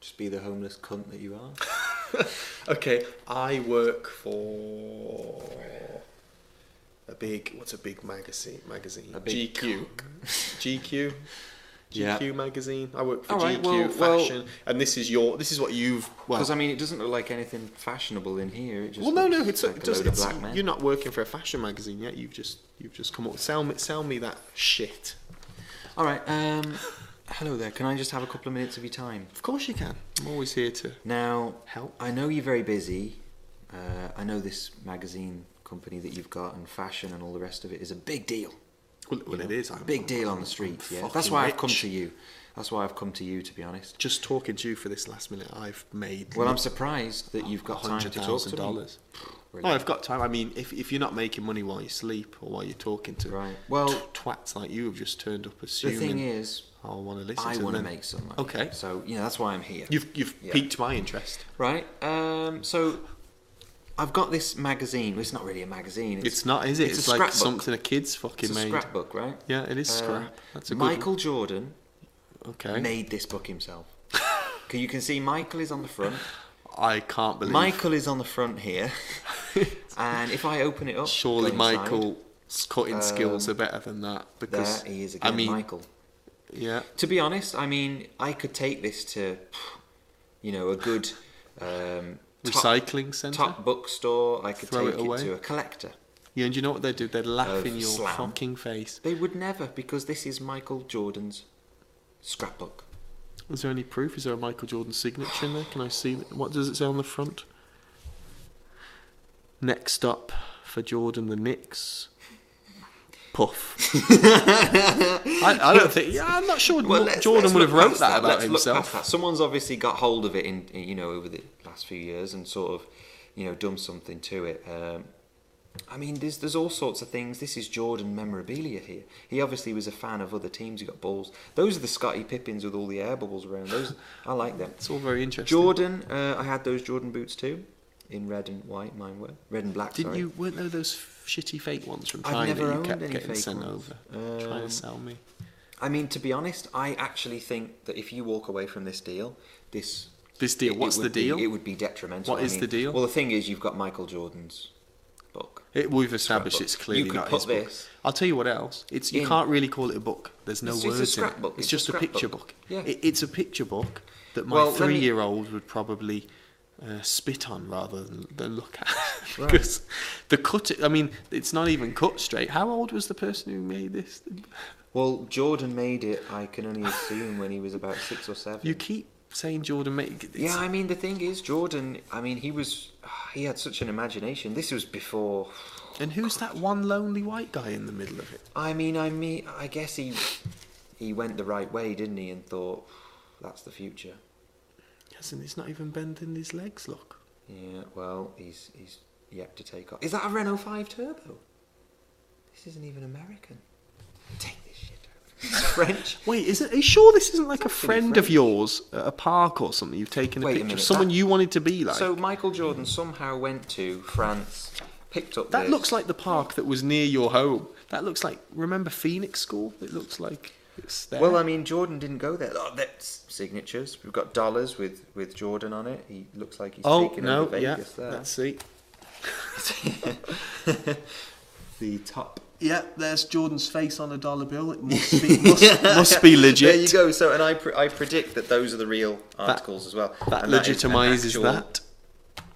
Just be the homeless cunt that you are. Okay, I work for what's a big magazine? A big GQ. GQ. Yeah. GQ magazine. I work for All right, GQ well- fashion, and this is what you've. Well, Because I mean, it doesn't look like anything fashionable in here. It just well, no, looks it's like a load of black men. you're not working for a fashion magazine yet. You've just come up. Sell me that shit. All right. Hello there. Can I just have a couple of minutes of your time? Of course you can. I'm always here to Now, help. I know you're very busy. I know this magazine company that you've got and fashion and all the rest of it is a big deal. Well, You know, it is. big deal on the street. Yeah, that's fucking why I've come rich. to you. That's why I've come to you, to be honest. Just talking to you for this last minute, I've made. Well, I'm surprised that you've got time to talk to me. $100,000. Really. Oh, I've got time. I mean, if you're not making money while you sleep or while you're talking to Right. Well, twats like you have just turned up the assuming thing is, I'll want to listen I to want to them. make some money. Okay. So, that's why I'm here. You've Yeah. piqued my interest. Right. So, I've got this magazine. Well, it's not really a magazine. It's not, is it? It's It's a like scrapbook. something a kid's fucking It's a made. scrapbook, right? Yeah, it is scrap. That's a good Michael Jordan one. Okay. made this book himself. You can see Michael is on the front. I can't believe. Michael is on the front here. And if I open it up, Surely go inside, Michael's cutting skills are better than that. Because there he is again, I mean, Michael. yeah. To be honest, I mean, I could take this to, a good Recycling centre. top bookstore. I could Throw take it it away. to a collector. Yeah, and you know what they do? They'd laugh Of in your slam. fucking face. They would never, because this is Michael Jordan's scrapbook. Is there any proof? Is there a Michael Jordan signature in there? Can I see? What does it say on the front? Next up for Jordan, the Knicks. Puff. I don't think. Yeah, I'm not sure. Jordan would have wrote that about Let's look past himself. that. Someone's obviously got hold of it in over the last few years and sort of done something to it. I mean, there's all sorts of things. This is Jordan memorabilia here. He obviously was a fan of other teams. He got balls. Those are the Scottie Pippins with all the air bubbles around. Those I like them. It's all very interesting. Jordan, I had those Jordan boots too, in red and white. Mine were red and black. Didn't sorry. you? Weren't there those shitty fake ones from I've China never that you owned kept any getting fake sent ones. over? Trying to sell me. I mean, to be honest, I actually think that if you walk away from this deal, This deal. What's the would be- deal? it would be detrimental. What is the deal? Well, the thing is, you've got Michael Jordan's book. We've established Scrapbook. it's clearly You could not put his book. this I'll tell you what else. You in- can't really call it a book. There's no It's a words in scrapbook. it. It's It's just a a picture scrapbook. book. Yeah. It's a picture book that my Well, let me- 3-year-old would probably spit on rather than look at. Right. Because the cut. I mean, it's not even cut straight. How old was the person who made this? Well, Jordan made it, I can only assume, when he was about 6 or 7. You keep saying Jordan made. Yeah, I mean, the thing is, Jordan, I mean, he had such an imagination. This was before... And who's that one lonely white guy in the middle of it? I mean, I guess he went the right way, didn't he, and thought, that's the future. Hasn't he's not even bending his legs? Look. Yeah, well, he's yet to take off. Is that a Renault 5 Turbo? This isn't even American. Take this shit over. It's French. Wait, are you sure this isn't like a actually friend of French. yours at a park or something? You've taken a Wait a picture of minute, someone that- you wanted to be like. So Michael Jordan somehow went to France, picked up that this. looks like the park that was near your home. That looks like, remember Phoenix School? It looks like it's there. Well, I mean, Jordan didn't go there. Oh, that's signatures. We've got dollars with Jordan on it. He looks like he's taking over Vegas there. let's see. The top. Yeah, there's Jordan's face on a dollar bill. It must be legit. There you go. So, and I predict that those are the real articles as well. That And is an legitimizes actual that.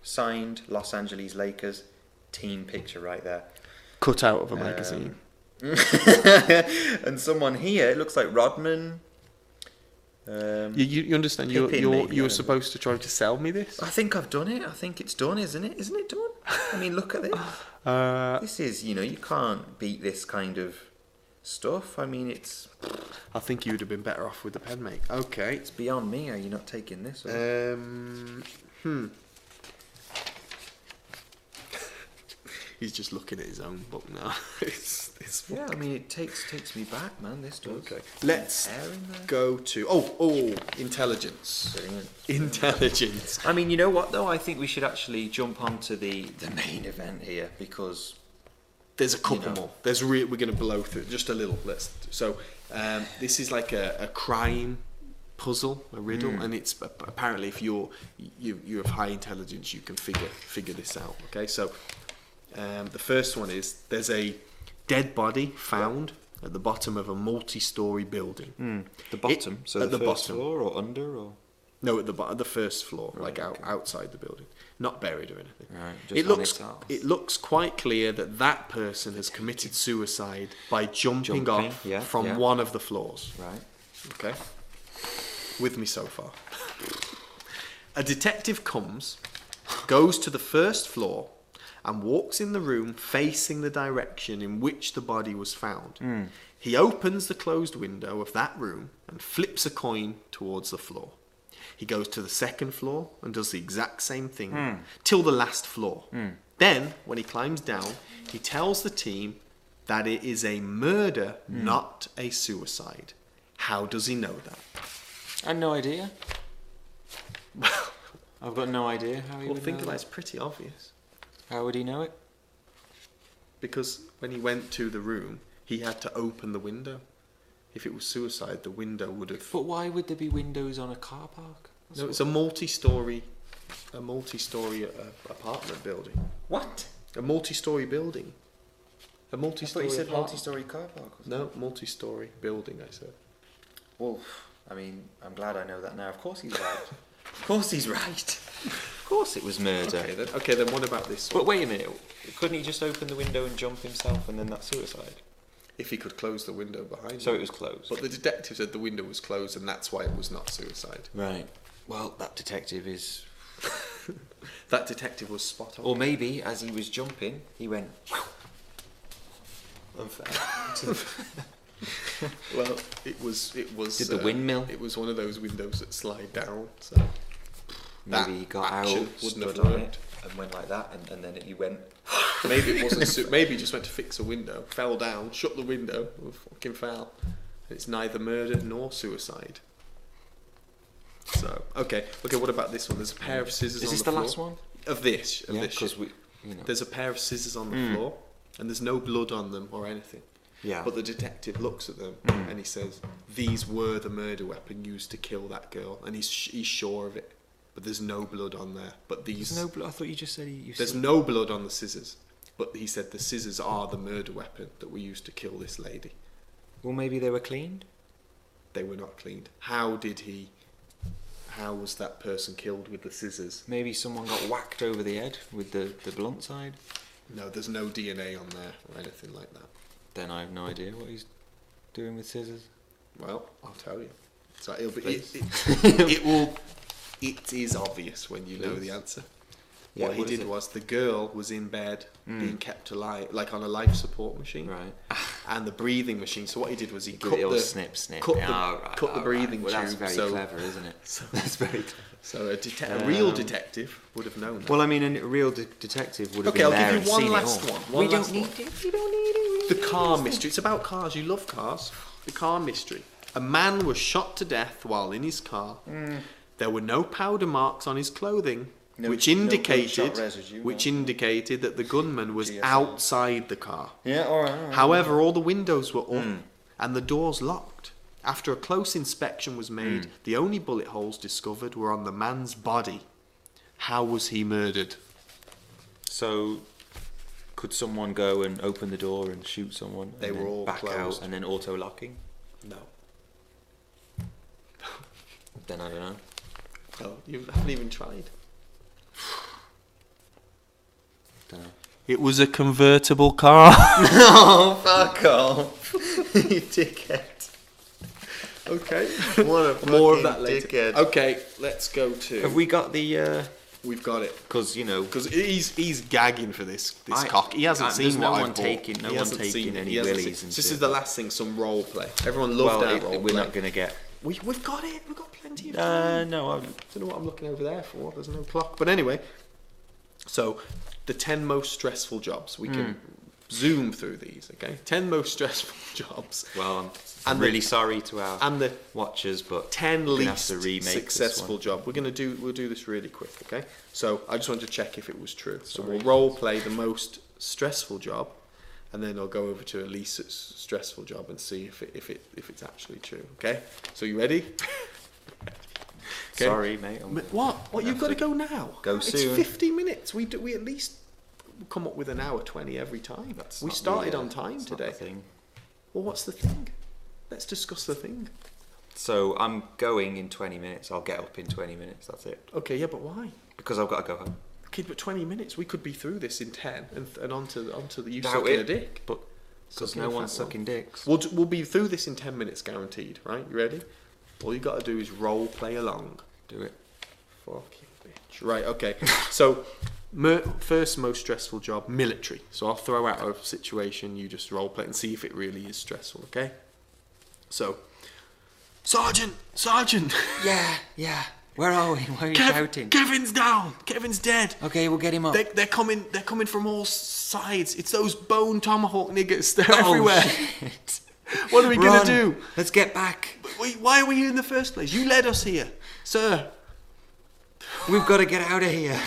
Signed Los Angeles Lakers team picture right there. Cut out of a magazine. And someone here, it looks like Rodman. You understand? You're Pippin, maybe, I you're don't supposed to try to sell me this. I think I've done it. I think it's done, isn't it? Isn't it done? I mean, look at this. This is, you can't beat this kind of stuff. I mean, it's I think you would have been better off with the pen, mate. Okay. beyond me. Are you not taking this? He's just looking at his own book now. it's Yeah, I mean, it takes me back, man. This does. okay. Let's Hair in there. go to intelligence. Brilliant. Intelligence. I mean, you know what though? I think we should actually jump onto the main event here because There's a couple know. more. We're going to blow through just a little. This is like a crime puzzle, a riddle, and it's apparently if you have high intelligence, you can figure this out. Okay, so the first one is there's a dead body found at the bottom of a multi-story building. The bottom, so at the the first bottom. floor or under or No, at the first floor, Right, like outside the building, not buried or anything. Right, just it on looks its house. it looks quite clear that person has committed suicide by jumping off yeah, from yeah. one of the floors. right. Okay, with me so far. A detective comes, goes to the first floor, and walks in the room facing the direction in which the body was found. He opens the closed window of that room and flips a coin towards the floor. He goes to the second floor and does the exact same thing till the last floor. Then, when he climbs down, he tells the team that it is a murder, not a suicide. How does he know that? I had no idea. Well, I've got no idea how he would think know about it, that. it's pretty obvious. How would he know it? Because when he went to the room, he had to open the window. If it was suicide, the window would have... But why would there be windows on a car park? No, it's a multi-story apartment building. what? A multi-story building. A I thought multi-story you said apartment. multi-story car park. Or No, multi-story building, I said. Well, I mean, I'm glad I know that now. Of course he's right. Of course he's right. Of course it was murder. Okay, then what about this one? But wait a minute, couldn't he just open the window and jump himself and then that's suicide? If he could close the window behind So him. it was closed. But the detective said the window was closed and that's why it was not suicide. Right. Well, that detective is... That detective was spot on. Or maybe, as he was jumping, he went... Unfair. Well, it was. Did the windmill? It was one of those windows that slide down. So Maybe that he got out, action wouldn't have stood on worked. it, and went like that, and then he went... Maybe it wasn't. Maybe he just went to fix a window, fell down, shut the window, and fucking fell. It's neither murder nor suicide. So okay. What about this one? There's a pair of scissors. Is on this the the floor. last one? Of this? Yeah, this because ship. we... You know. There's a pair of scissors on the floor, and there's no blood on them or anything. Yeah. But the detective looks at them and he says, "These were the murder weapon used to kill that girl," and he's sure of it. But there's no blood on there. But these There's no blood. I thought you just said you there's said... no blood on the scissors. But he said the scissors are the murder weapon that were used to kill this lady. Well, maybe they were cleaned? They were not cleaned. How was that person killed with the scissors? Maybe someone got whacked over the head with the blunt side? No, there's no DNA on there or anything like that. Then I have no idea what he's doing with scissors. Well, I'll tell you. So it'll be, Please. it is obvious when you know Please. the answer. Yeah, what he what is did it? was the girl was in bed being kept alive, like on a life support machine, Right. and the breathing machine. So what he did was he Give cut the old the snip, snip. cut Yeah, the, all right, cut the all breathing right. Well, that's tube. very so, clever, isn't it? That's very clever. so a real Um, detective would have known that. Well, I mean, a real detective would have Okay, been I'll there give and you one seen last it all. one. One We last don't need one. it. We don't need it. The car mystery. It's about cars. You love cars. The car mystery. A man was shot to death while in his car. There were no powder marks on his clothing, No- which no indicated gunshot residue, which no. indicated that the gunman was GSI. outside the car. Yeah, all right. However, all the windows were up and the doors locked. After a close inspection was made, the only bullet holes discovered were on the man's body. How was he murdered? So, could someone go and open the door and shoot someone? They and were then all back closed. out and then auto locking? No. Then I don't know. No, you haven't even tried. Don't know. It was a convertible car. Oh, fuck off. You dickhead. Okay. What a More of fucking that later. dickhead. Okay, let's go to. Have we got the? We've got it. Because Because he's gagging for this I- cock. He hasn't there's seen no what one I've bought. taking- no He one hasn't taking seen it. any He hasn't willies seen- and This shit. is the last thing. Some role play. Everyone loved well, our role we're play. not gonna get. We've got it. We've got plenty of time. No, I don't know what I'm looking over there for. There's no clock. But anyway, so the 10 most stressful jobs. We can zoom through these. Okay, 10 most stressful jobs. Well, I'm And really the- sorry to our And the watchers, but 10 we're gonna least have to remake successful this job. We'll do this really quick, okay? So I just wanted to check if it was true. So we'll role play the most stressful job, and then I'll go over to a least stressful job and see if it's actually true. Okay? So you ready? Okay. Sorry, mate. What? You've got to go now. Go It's soon. 50 minutes. We at least come up with an hour 20 every time. That's We not started the, on time that's not the today. thing. Well, what's the thing? Let's discuss the thing. So I'm going in 20 minutes. I'll get up in 20 minutes. That's it. Okay, yeah, but why? Because I've got to go home. Okay, but 20 minutes, we could be through this in 10 and onto the you Doubt sucking it. a dick. But because Sucking no a one's fat one. sucking dicks. We'll be through this in 10 minutes, guaranteed, right? You ready? All you got to do is role play along. Do it. Fucking bitch. Right, okay. So, first most stressful job, military. So I'll throw out a situation, you just role play and see if it really is stressful, okay? So, Sergeant! Yeah. Where are we? Why are you shouting? Kevin's down! Kevin's dead! Okay, we'll get him up. They're coming from all sides. It's those bone tomahawk niggas. They're Oh, everywhere. shit. What are we Run. gonna do? Let's get back. Why are we here in the first place? You led us here, sir. We've got to get out of here.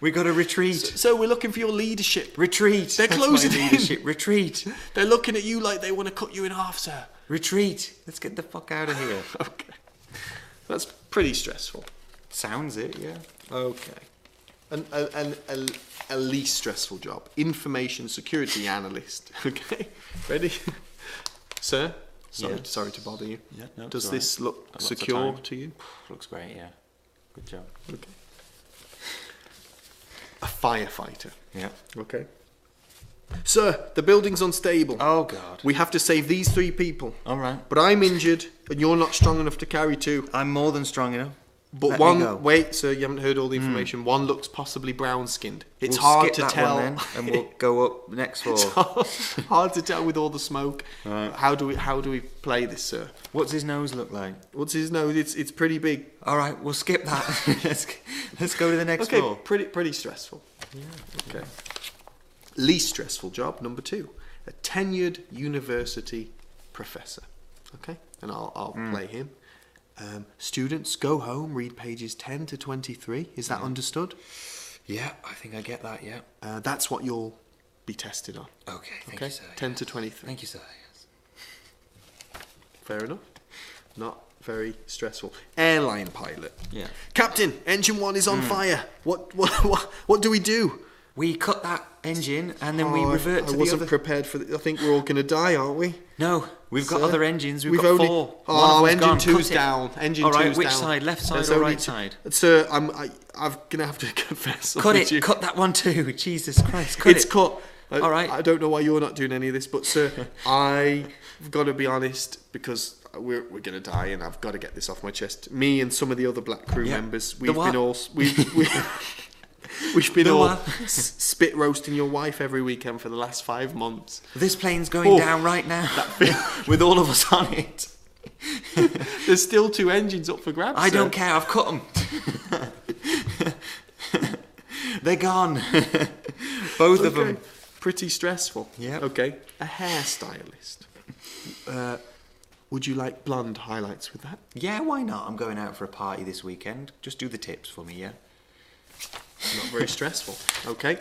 We've got to retreat. So we're looking for your leadership. Retreat. They're That's closing my in. leadership. Retreat. They're looking at you like they want to cut you in half, sir. Retreat. Let's get the fuck out of here. Okay. That's pretty stressful. Sounds it, yeah. Okay. A least stressful job. Information security analyst. Okay. Ready? Sir? Yes. Sorry to bother you. Yeah, no, Does it's this all right. look Got lots of secure time. to you? Looks great, yeah. Good job. Okay. A firefighter. Yeah. Okay. Sir, the building's unstable. Oh, God. We have to save these 3 people. All right. But I'm injured, and you're not strong enough to carry 2. I'm more than strong enough. But Let me go. wait, sir, you haven't heard all the information. One looks possibly brown-skinned. It's We'll hard skip to that tell. one then, and we'll go up next It's floor. hard to tell with all the smoke. Right. How do we play this, sir? What's his nose look like? What's his nose? It's pretty big. All right, we'll skip that. let's go to the next Okay, floor. pretty stressful. Yeah. Okay. Least stressful job number 2, a tenured university professor. Okay, and I'll play him. Students go home, read pages 10 to 23. Is that understood? Yeah, I think I get that. Yeah. That's what you'll be tested on. Okay. Thank Okay, you, sir. 10 to 23. Thank you, sir. Yes. Fair enough. Not very stressful. Airline pilot. Yeah. Captain, engine 1 is on fire. What do we do? We cut that engine and then we Oh, revert I to the wasn't other. prepared for I think we're all going to die, aren't we? No, we've got Sir? other engines. We've got only, 4. One Oh, of them's engine gone. 2's Cut it. down. Engine All right, 2's which down. side? Left side There's or only right 2 side? Sir, I'm going to have to confess. Cut something it. to you. Cut that one too. Jesus Christ. Cut It's it. cut. All right. I don't know why you're not doing any of this, but sir, I've got to be honest because we're going to die, and I've got to get this off my chest. Me and some of the other black crew Yeah. members, The we've what? been all we've been The all what? spit roasting your wife every weekend for the last 5 months. This plane's going Oh. down right now with all of us on it. There's still 2 engines up for grabs. I sir. don't care. I've cut them. They're gone. Both of them. Pretty stressful. Yeah. Okay. A hairstylist. Would you like blonde highlights with that? Yeah, why not? I'm going out for a party this weekend. Just do the tips for me, yeah? Not very stressful. Okay.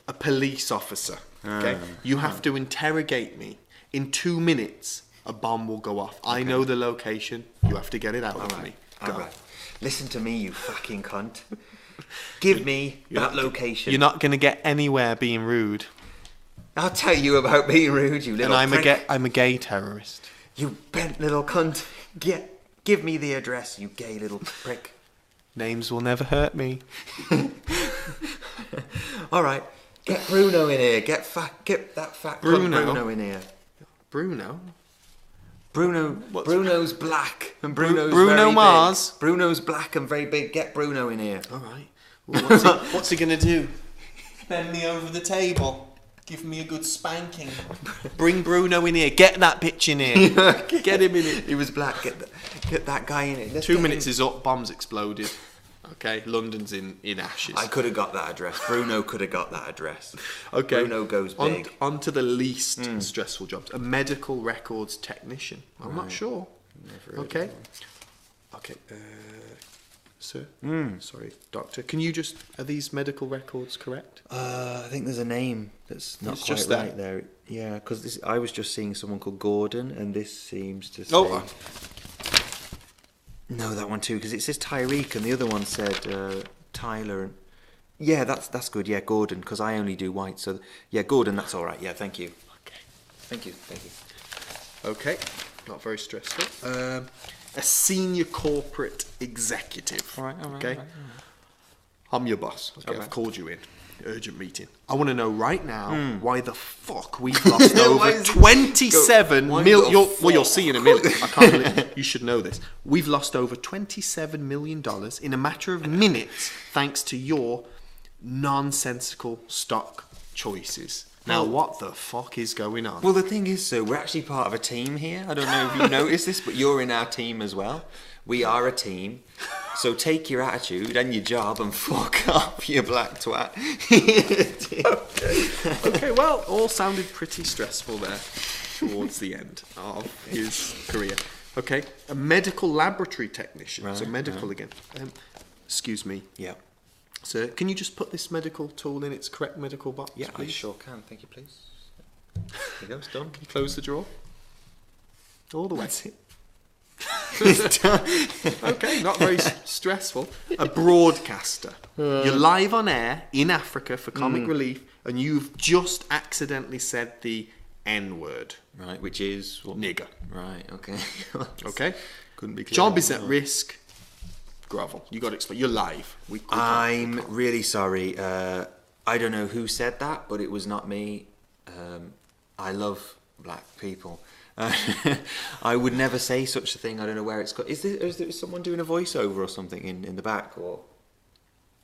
A police officer. Okay. You have to interrogate me. In 2 minutes, a bomb will go off. I know the location. You have to get it out of me. Go. All right. Listen to me, you fucking cunt. Give me that location. You're not going to get anywhere being rude. I'll tell you about being rude, you little And prick. I'm a gay terrorist. You bent little cunt. Give me the address, you gay little prick. Names will never hurt me. All right. Get Bruno in here. Get that fat cunt Bruno? Bruno in here. Bruno? Bruno's black and Bruno's Bruno very Mars? Big. Bruno's black and very big. Get Bruno in here. All right. Well, what's he going to do? Bend me over the table. Give me a good spanking. Bring Bruno in here. Get that bitch in here. Get him in here. He was black. Get that guy in it. 2 minutes is up. Bombs exploded. Okay, London's in ashes. I could have got that address. Bruno could have got that address. Okay. Bruno goes big. On to the least stressful jobs. A medical records technician. I'm not sure. Never heard Okay. of one. Okay. Sir? Sorry, doctor. Can you just... Are these medical records correct? I think there's a name that's not It's quite just right there. Yeah, because I was just seeing someone called Gordon, and this seems to say... Oh. No, that one too, because it says Tyreek, and the other one said Tyler. And yeah, that's good. Yeah, Gordon, because I only do white. So yeah, Gordon, that's all right. Yeah, thank you. Okay. Thank you. Okay. Not very stressful. A senior corporate executive. All right. Okay. I'm your boss. Okay, I've called you in. Urgent meeting. I want to know right now why the fuck we've lost over 27 million. Well, you'll see in a minute. I can't believe you should know this. We've lost over $27 million in a matter of minutes thanks to your nonsensical stock choices. Now, what the fuck is going on? Well, the thing is, sir, we're actually part of a team here. I don't know if you noticed this, but you're in our team as well. We are a team. So take your attitude and your job and fuck up, you black twat. Okay, well, all sounded pretty stressful there towards the end of his career. Okay, a medical laboratory technician. Right, so medical again. Excuse me. Yeah. Sir, can you just put this medical tool in its correct medical box, Yeah, I please? sure can. Thank you, please. There you go, it's done. Can you close the drawer? All the way. That's it. Okay, not very stressful. A broadcaster. You're live on air in Africa for comic relief, and you've just accidentally said the N-word. Right, which is... What? Nigger. Right, okay. Okay? Couldn't be clear. Job is at risk. Grovel. You got to explain. You're live. We I'm really sorry. I don't know who said that, but it was not me. I love black people. I would never say such a thing. I don't know where it's got. Is there someone doing a voiceover or something in the back, or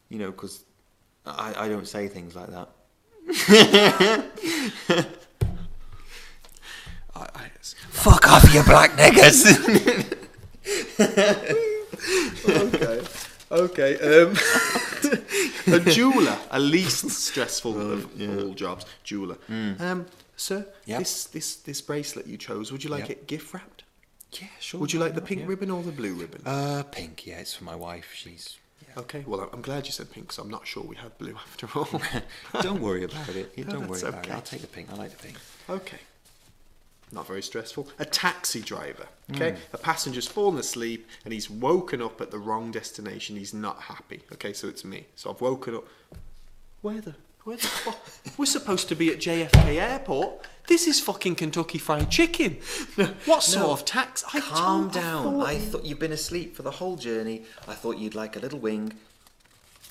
you know, because I don't say things like that. Fuck off, you black niggers. Okay. A jeweler, a least stressful of all jobs. Jeweler. Sir, Yep. this bracelet you chose, would you like Yep. it gift wrapped? Yeah, sure. Would you like the why pink not, ribbon or the blue ribbon? yeah. Pink. Yeah, it's for my wife. She's. Okay, well, I'm glad you said pink, because I'm not sure we had blue after all. Don't worry about it. You No, don't worry that's about it. okay. I'll take the pink. I like the pink. Okay. Not very stressful. A taxi driver. Okay. A passenger's fallen asleep and he's woken up at the wrong destination. He's not happy. Okay, so it's me. So I've woken up. Where the fuck? We're supposed to be at JFK Airport. This is fucking Kentucky Fried Chicken. What sort of tax? Calm down. I thought you'd been asleep for the whole journey. I thought you'd like a little wing.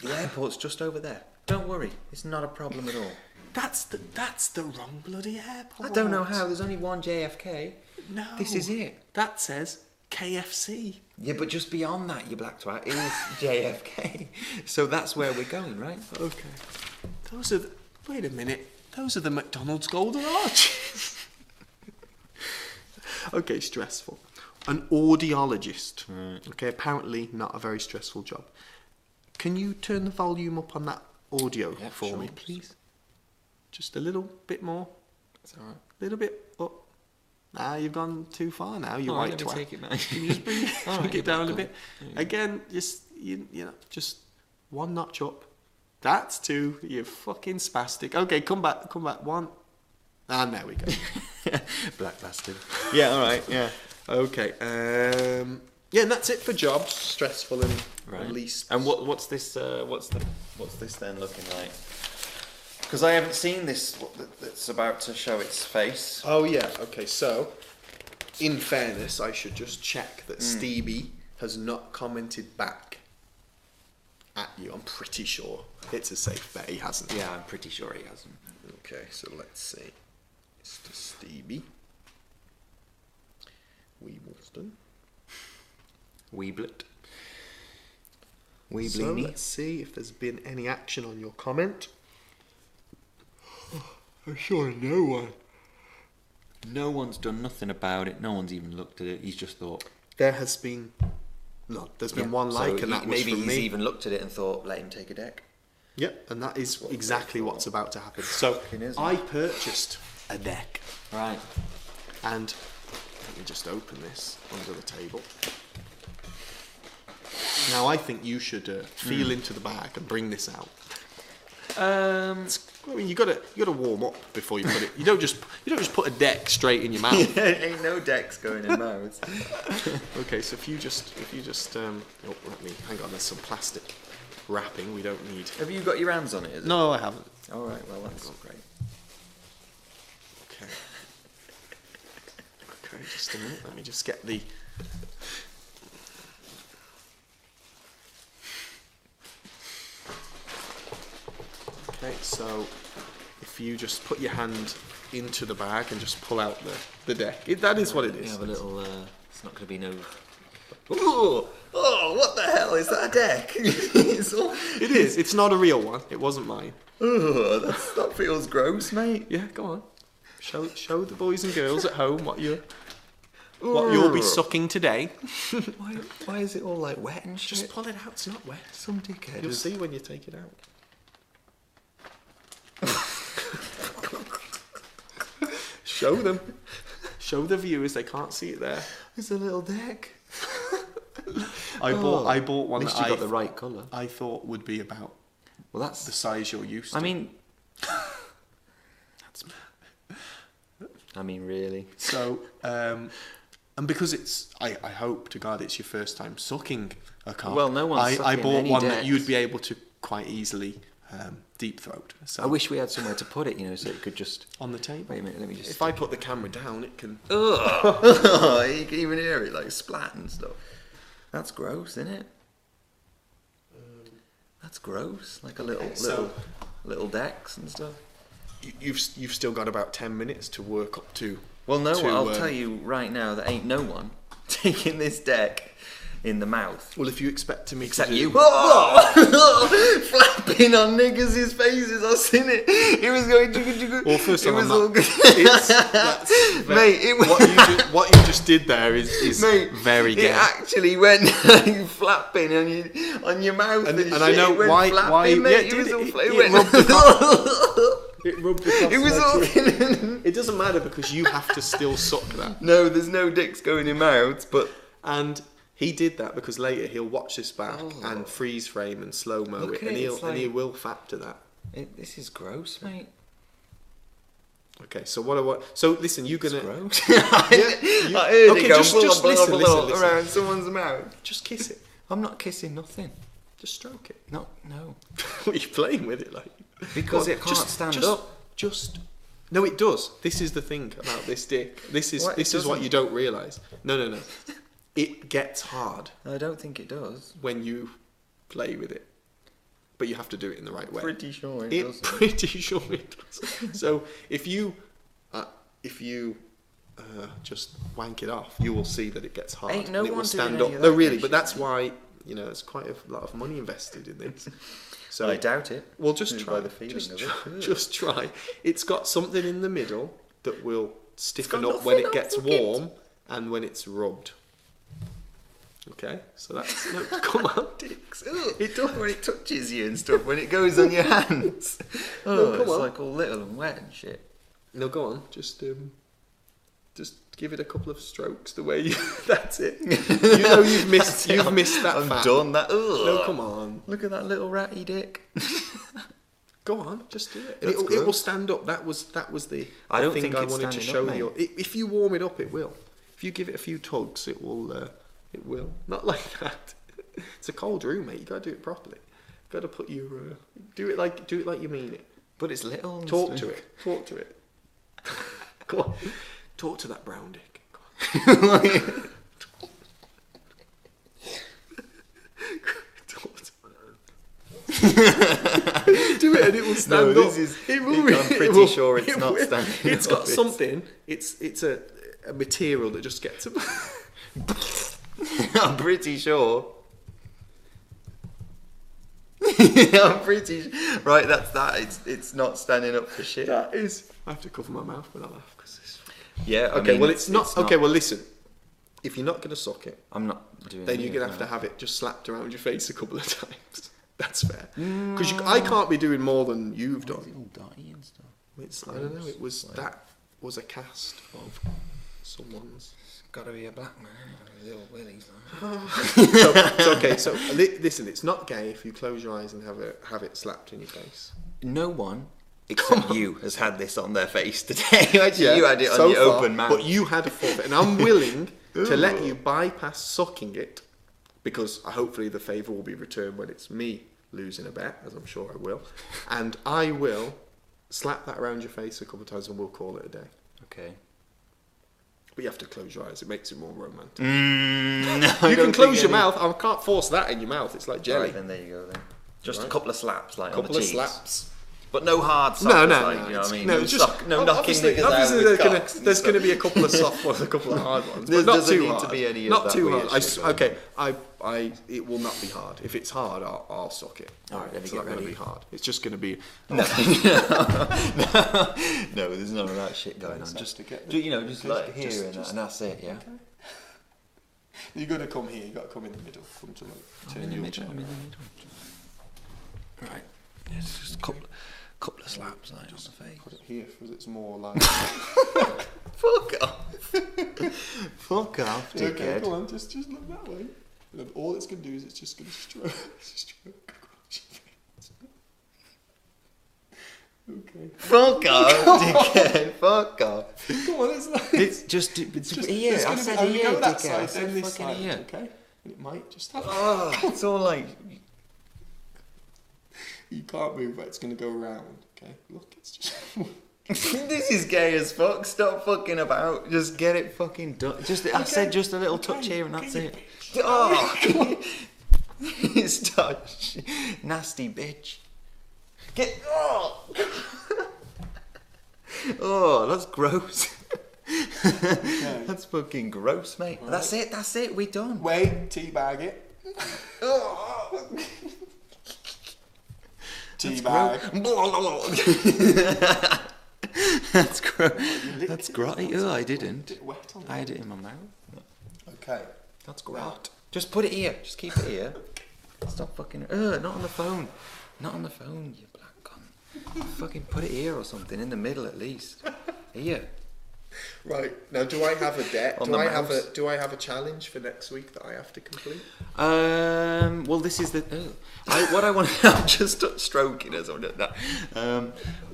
The airport's just over there. Don't worry. It's not a problem at all. That's the wrong bloody airport. I don't know how. There's only one JFK. No. This is it. That says KFC. Yeah, but just beyond that, you black twat, is JFK. So that's where we're going, right? Okay. Wait a minute. Those are the McDonald's Golden Arches. Okay, stressful. An audiologist. Right. Okay, apparently not a very stressful job. Can you turn the volume up on that audio for me, please? Just a little bit more. That's all right. A little bit up. Nah, you've gone too far now. You white twat. Take it now. Can you just bring it down a bit? Yeah. Again, just you know, just one notch up. That's two. You fucking spastic. Okay, come back. One. And there we go. Black bastard. Yeah, all right. Yeah. Okay. Yeah, and that's it for jobs. Stressful and Right. least. And what's this? What's this then looking like? Because I haven't seen this. That's about to show its face. Oh yeah. Okay. So, in fairness, I should just check that Stevie has not commented back at you. I'm pretty sure it's a safe bet he hasn't. Yeah, I'm pretty sure he hasn't. Okay. So let's see. Mr. Stevie. often. Weeblet. So Weeblini. let's see if there's been any action on your comment. I'm sure no one. No one's done nothing about it. No one's even looked at it. He's just thought. There has been... No, there's been one like, and that was maybe from he's me. even looked at it and thought, let him take a deck. Yep, and that is exactly what's about to happen. So I purchased a deck, Right. and let me just open this under the table. Now I think you should feel into the bag and bring this out. I mean, you gotta warm up before you put it. You don't just put a deck straight in your mouth. Ain't no decks going in mouths. Okay, so if you just let me hang on. There's some plastic wrapping we don't need. Have you got your hands on it? Is it? No, I haven't. All right. Well, that's great. Okay. Okay, just a minute. Let me just get the. Okay, so if you just put your hand into the bag and just pull out the deck, that is what it You is. have a little. It's not going to be no. Ooh! Oh, what the hell is that a deck? It's all... It is. It's not a real one. It wasn't mine. Ooh, that feels gross, mate. Yeah, go on. Show the boys and girls at home what you'll be sucking today. Why is it all like wet and shit? Just pull it out. It's not wet. Some dickhead. You'll see when you take it out. Show them. Show the viewers. They can't see it there. It's a little deck. I bought one At least that you got the right colour. I thought would be about Well, that's. the size you're used to. I mean, really. So, and because it's, I hope to God it's your first time sucking a cock. Well, no one's I sucking bought any one that decks. you'd be able to quite easily deep throat. So I wish we had somewhere to put it, so it could just. on the table. Wait a minute, let me just. If I put the camera down, it can. Ugh. You can even hear it like splat and stuff. That's gross, isn't it? That's gross. Like a little decks and stuff. You've still got about 10 minutes to work up to. Well, no, to, I'll tell you right now, there ain't no one taking this deck in the mouth. Well, if you expect me Except to do, you. Flapping on niggas' faces, I've seen it. It was going to. Well, first it of all, was I'm all not- good. Mate, it was. what you just did there is Mate, very it gay. actually went like, flapping on your mouth and, And shit. I know it went why- flapping, why- mate. yeah, it was dude, all it- it it went. rubbed the It rubbed across It was my all. chin. It doesn't matter because you have to still suck that. No, there's no dicks going in mouths, but And he did that because later he'll watch this back and freeze frame and slow mo Look it, at and it, he'll it's and he like- will factor that. this is gross, mate. Okay, so what? So listen, you're gonna Gross. you- I heard okay, it go just blah, blah, listen, blah, around someone's mouth. just kiss it, I'm not kissing nothing. just stroke it. No. What are you playing with it like? Because Well, it can't stand up. Just no, it does. This is the thing about this dick. This is What, it this is what doesn't? you don't realise. No. It gets hard I don't think it does. when you play with it, but you have to do it in the right way. Pretty sure it It does. pretty sure it does. So if you just wank it off, you will see that it gets hard. Ain't no and it one will doing stand any up. of No, that really, gay but shit, that's mate. why there's quite a lot of money invested in this. So I doubt it. well, just Judging try. by the feeling of it. Just try. It's got something in the middle that will stiffen got up when nothing, it gets I'll fuck it. warm and when it's rubbed. Okay, so that's no. Come on, Dicks. It does when it touches you and stuff. When it goes on your hands. No, come It's on. like all little and wet and shit. No, go on. Just give it a couple of strokes the way you. That's it. You know you've missed. You've missed that. I'm fact. done. That. No, come on. Look at that little ratty dick. Go on, just do it. That's It will gross. stand up. That was the. I don't thing think I it's wanted to standing show up, you. mate. If you warm it up, it will. If you give it a few tugs, it will. It will. Not like that. It's a cold room, mate. You gotta do it properly. You gotta put your. Do it like you mean it. But it's little. and Talk stuff. to it. Talk to it. Go on. Talk to that brown dick. Go on. Talk to do it and it will stand No, up. this is- It will, I'm it pretty will- sure it's it not will. standing It's up. got something. It's a material that just gets I'm pretty sure. I'm pretty right. That's that. It's not standing up for shit. That is. I have to cover my mouth when I laugh because it's. Yeah. I Okay. mean, Well, it's not. Okay. Well, listen. If you're not going to suck it, I'm not doing. then you're going to have it just slapped around your face a couple of times. That's fair. Because I can't be doing more than you've done. all dirty and stuff. It's, I don't know. It was that was a cast of someone's. Got to be a black man. Little willies. Okay, so listen, it's not gay if you close your eyes and have it slapped in your face. No one except you has had this on their face today. Actually, you had it on so your far, open mouth. but you had a forfeit, and I'm willing to let you bypass sucking it because hopefully the favour will be returned when it's me losing a bet, as I'm sure I will, and I will slap that around your face a couple of times, and we'll call it a day. Okay. But you have to close your eyes; it makes it more romantic. No, You can close your mouth. I can't force that in your mouth. It's like jelly. Right, then there you go. Then just Right. a couple of slaps, like on Couple the of cheeks. slaps. But no hard No, soft. no, like, no. You know what I mean? No, no, just no knocking obviously, niggas out obviously with cocks and there's stuff. going to be a couple of soft ones, a couple of hard ones, There but not doesn't too need hard. to be any of not that too weird hard. shit Okay, it will not be hard. If it's hard, I'll suck it. All right, let me it's get not going to ready. be hard. It's just going to be. No, there's none of that shit going on. Just to get you know, just like just- here just- and that's it. Yeah. Okay. You got to come here. You got to come in the middle. Come to like turn your chair. I'm in the middle. Right. It's just a couple of slaps like on the face. Put it here because it's more like. Fuck off. Fuck off, Okay, dickhead. come on, just look that way. And all it's going to do is it's just going to stroke across your face. Okay. Fuck off, dickhead. Fuck off. Come on, it's like. It's just here. It's I gonna said be, only here, go that dickhead. I side, said then this fucking side, here. okay? And it might just happen. Oh, it's all like. You can't move, but it's going to go around, okay? Look, it's just. This is gay as fuck. Stop fucking about. Just get it fucking done. Just I said just a little touch here and that's it. Oh, stop, nasty bitch. Get. Oh, oh, that's gross. That's fucking gross, mate. Right. That's it. That's it. We done. Wait, teabag it. Oh. Teabag. That's gross. licked That's it. grotty. Oh, I didn't. Bit wet on I had it in my mouth. Okay. That's grot. Just put it here. Just keep it here. Stop fucking. Not on the phone. Not on the phone, you black cunt. Fucking put it here or something in the middle at least. Here. Right now, do I have a debt? On Do the I have mouse. a Do I have a challenge for next week that I have to complete? Well, this is the. What I want. I'm just stroking as I'm doing that.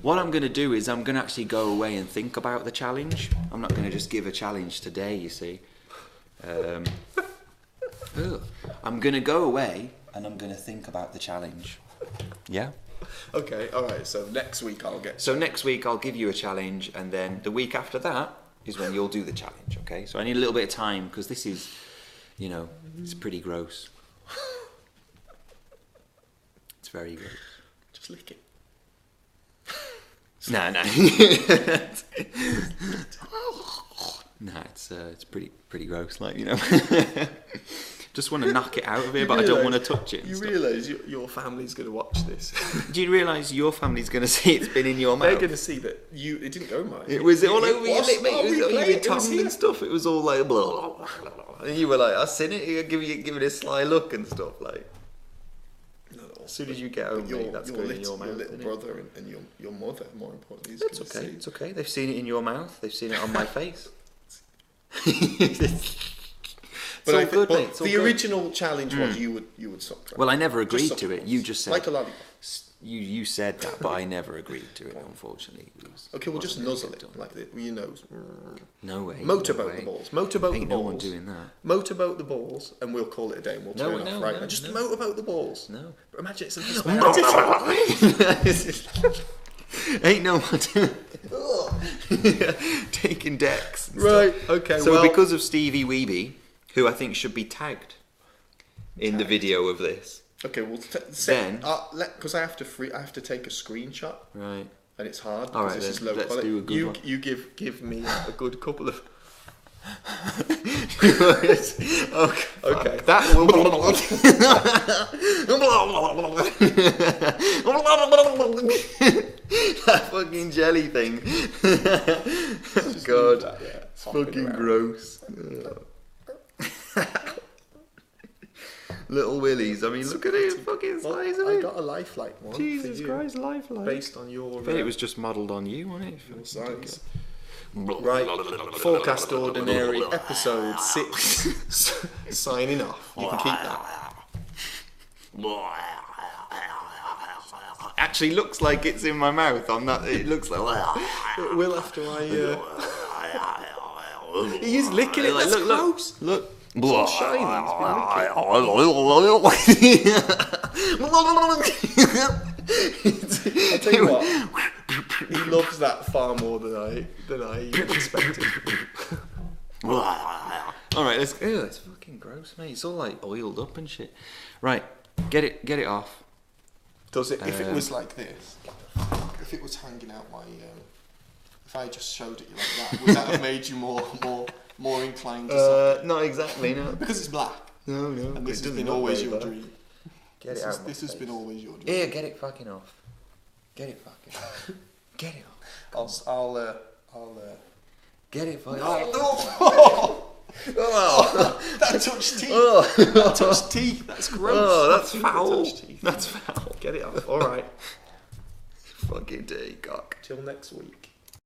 What I'm going to do is I'm going to actually go away and think about the challenge. I'm not going to just give a challenge today. You see. I'm going to go away and I'm going to think about the challenge. Yeah. Okay. All right. So next week I'll get. So next week I'll give you a challenge, and then the week after that is when you'll do the challenge. Okay. So I need a little bit of time because this is, you know, it's pretty gross. It's very gross. Just lick it. No. Nah, it's pretty gross. Like, you know. Just want to knock it out of here, but I don't want to touch it. You realise your family's going to watch this. Do you realise your family's going to see it's been in your mouth? They're going to see that it didn't go in mine. It was all over your was- lip, mate. oh, It was replay all over it, your it was tongue here. and stuff. It was all like blah, blah, blah, blah. And you were like, I've seen it. You give it a sly look and stuff. Like, No, as soon as you get home, mate, that's going in your mouth. Your little isn't it? brother and your mother, more importantly, is It's going to okay. see. It's okay. They've seen it in your mouth. They've seen it on my face. But, it's all good, but mate. It's all the good. original challenge was you would suck. Right? Well, I never Just agreed suck to it. once. You just said like a lollipop. You said that, but I never agreed to it. Unfortunately. It was- Okay, well just wasn't nuzzle really it done. like your nose. No way. Motorboat no way. the balls. Motorboat Ain't the no balls. one doing that. Motorboat the balls, and we'll call it a day, and we'll No, turn no, off. Right? no, And just no. motorboat the balls. No. But imagine it's a Ain't no one taking decks. and stuff. Right. Okay. So well, because of Stevie Weeby, who I think should be tagged in the video of this. okay. Well, Then- because I have to take a screenshot, Right. and it's hard All because right, this is then, low let's quality. do a good one. You give me a good couple of. Okay, that will. That fucking jelly thing. God, That, yeah. it's fucking gross. Little willies. I mean, look at it, fucking size of I it. got a lifelike one. Jesus for you, Christ, lifelike. based on your. I bet it was just modelled on you, wasn't it? your size. Right, Forecast Ordinary, episode 6. Signing off. You can keep that. Actually, looks like it's in my mouth. I'm not. It looks like. It will after I. He is licking it. That's gross. Look. It's all shiny. I'll tell you what. He loves that far more than I expected. All right, let's. Ew, it's fucking gross, mate. It's all like oiled up and shit. Right, get it off. Does it? If it was like this, if it was hanging out my, if I just showed it you like that, would that have made you more inclined to suck it? Not exactly, no. Because it's black, No. and this it has doesn't been look always very your bad. dream. Get This it is- out. This has been always your dream. Here, get it fucking off. Get it fucking off. Get it off. I'll Get it fucking Oh, Oh, that touched teeth. oh, That touched teeth. That's gross. oh, that's Finger foul. touched teeth. That's foul. Get it off. All right. Fucking dirty cock. Till next week.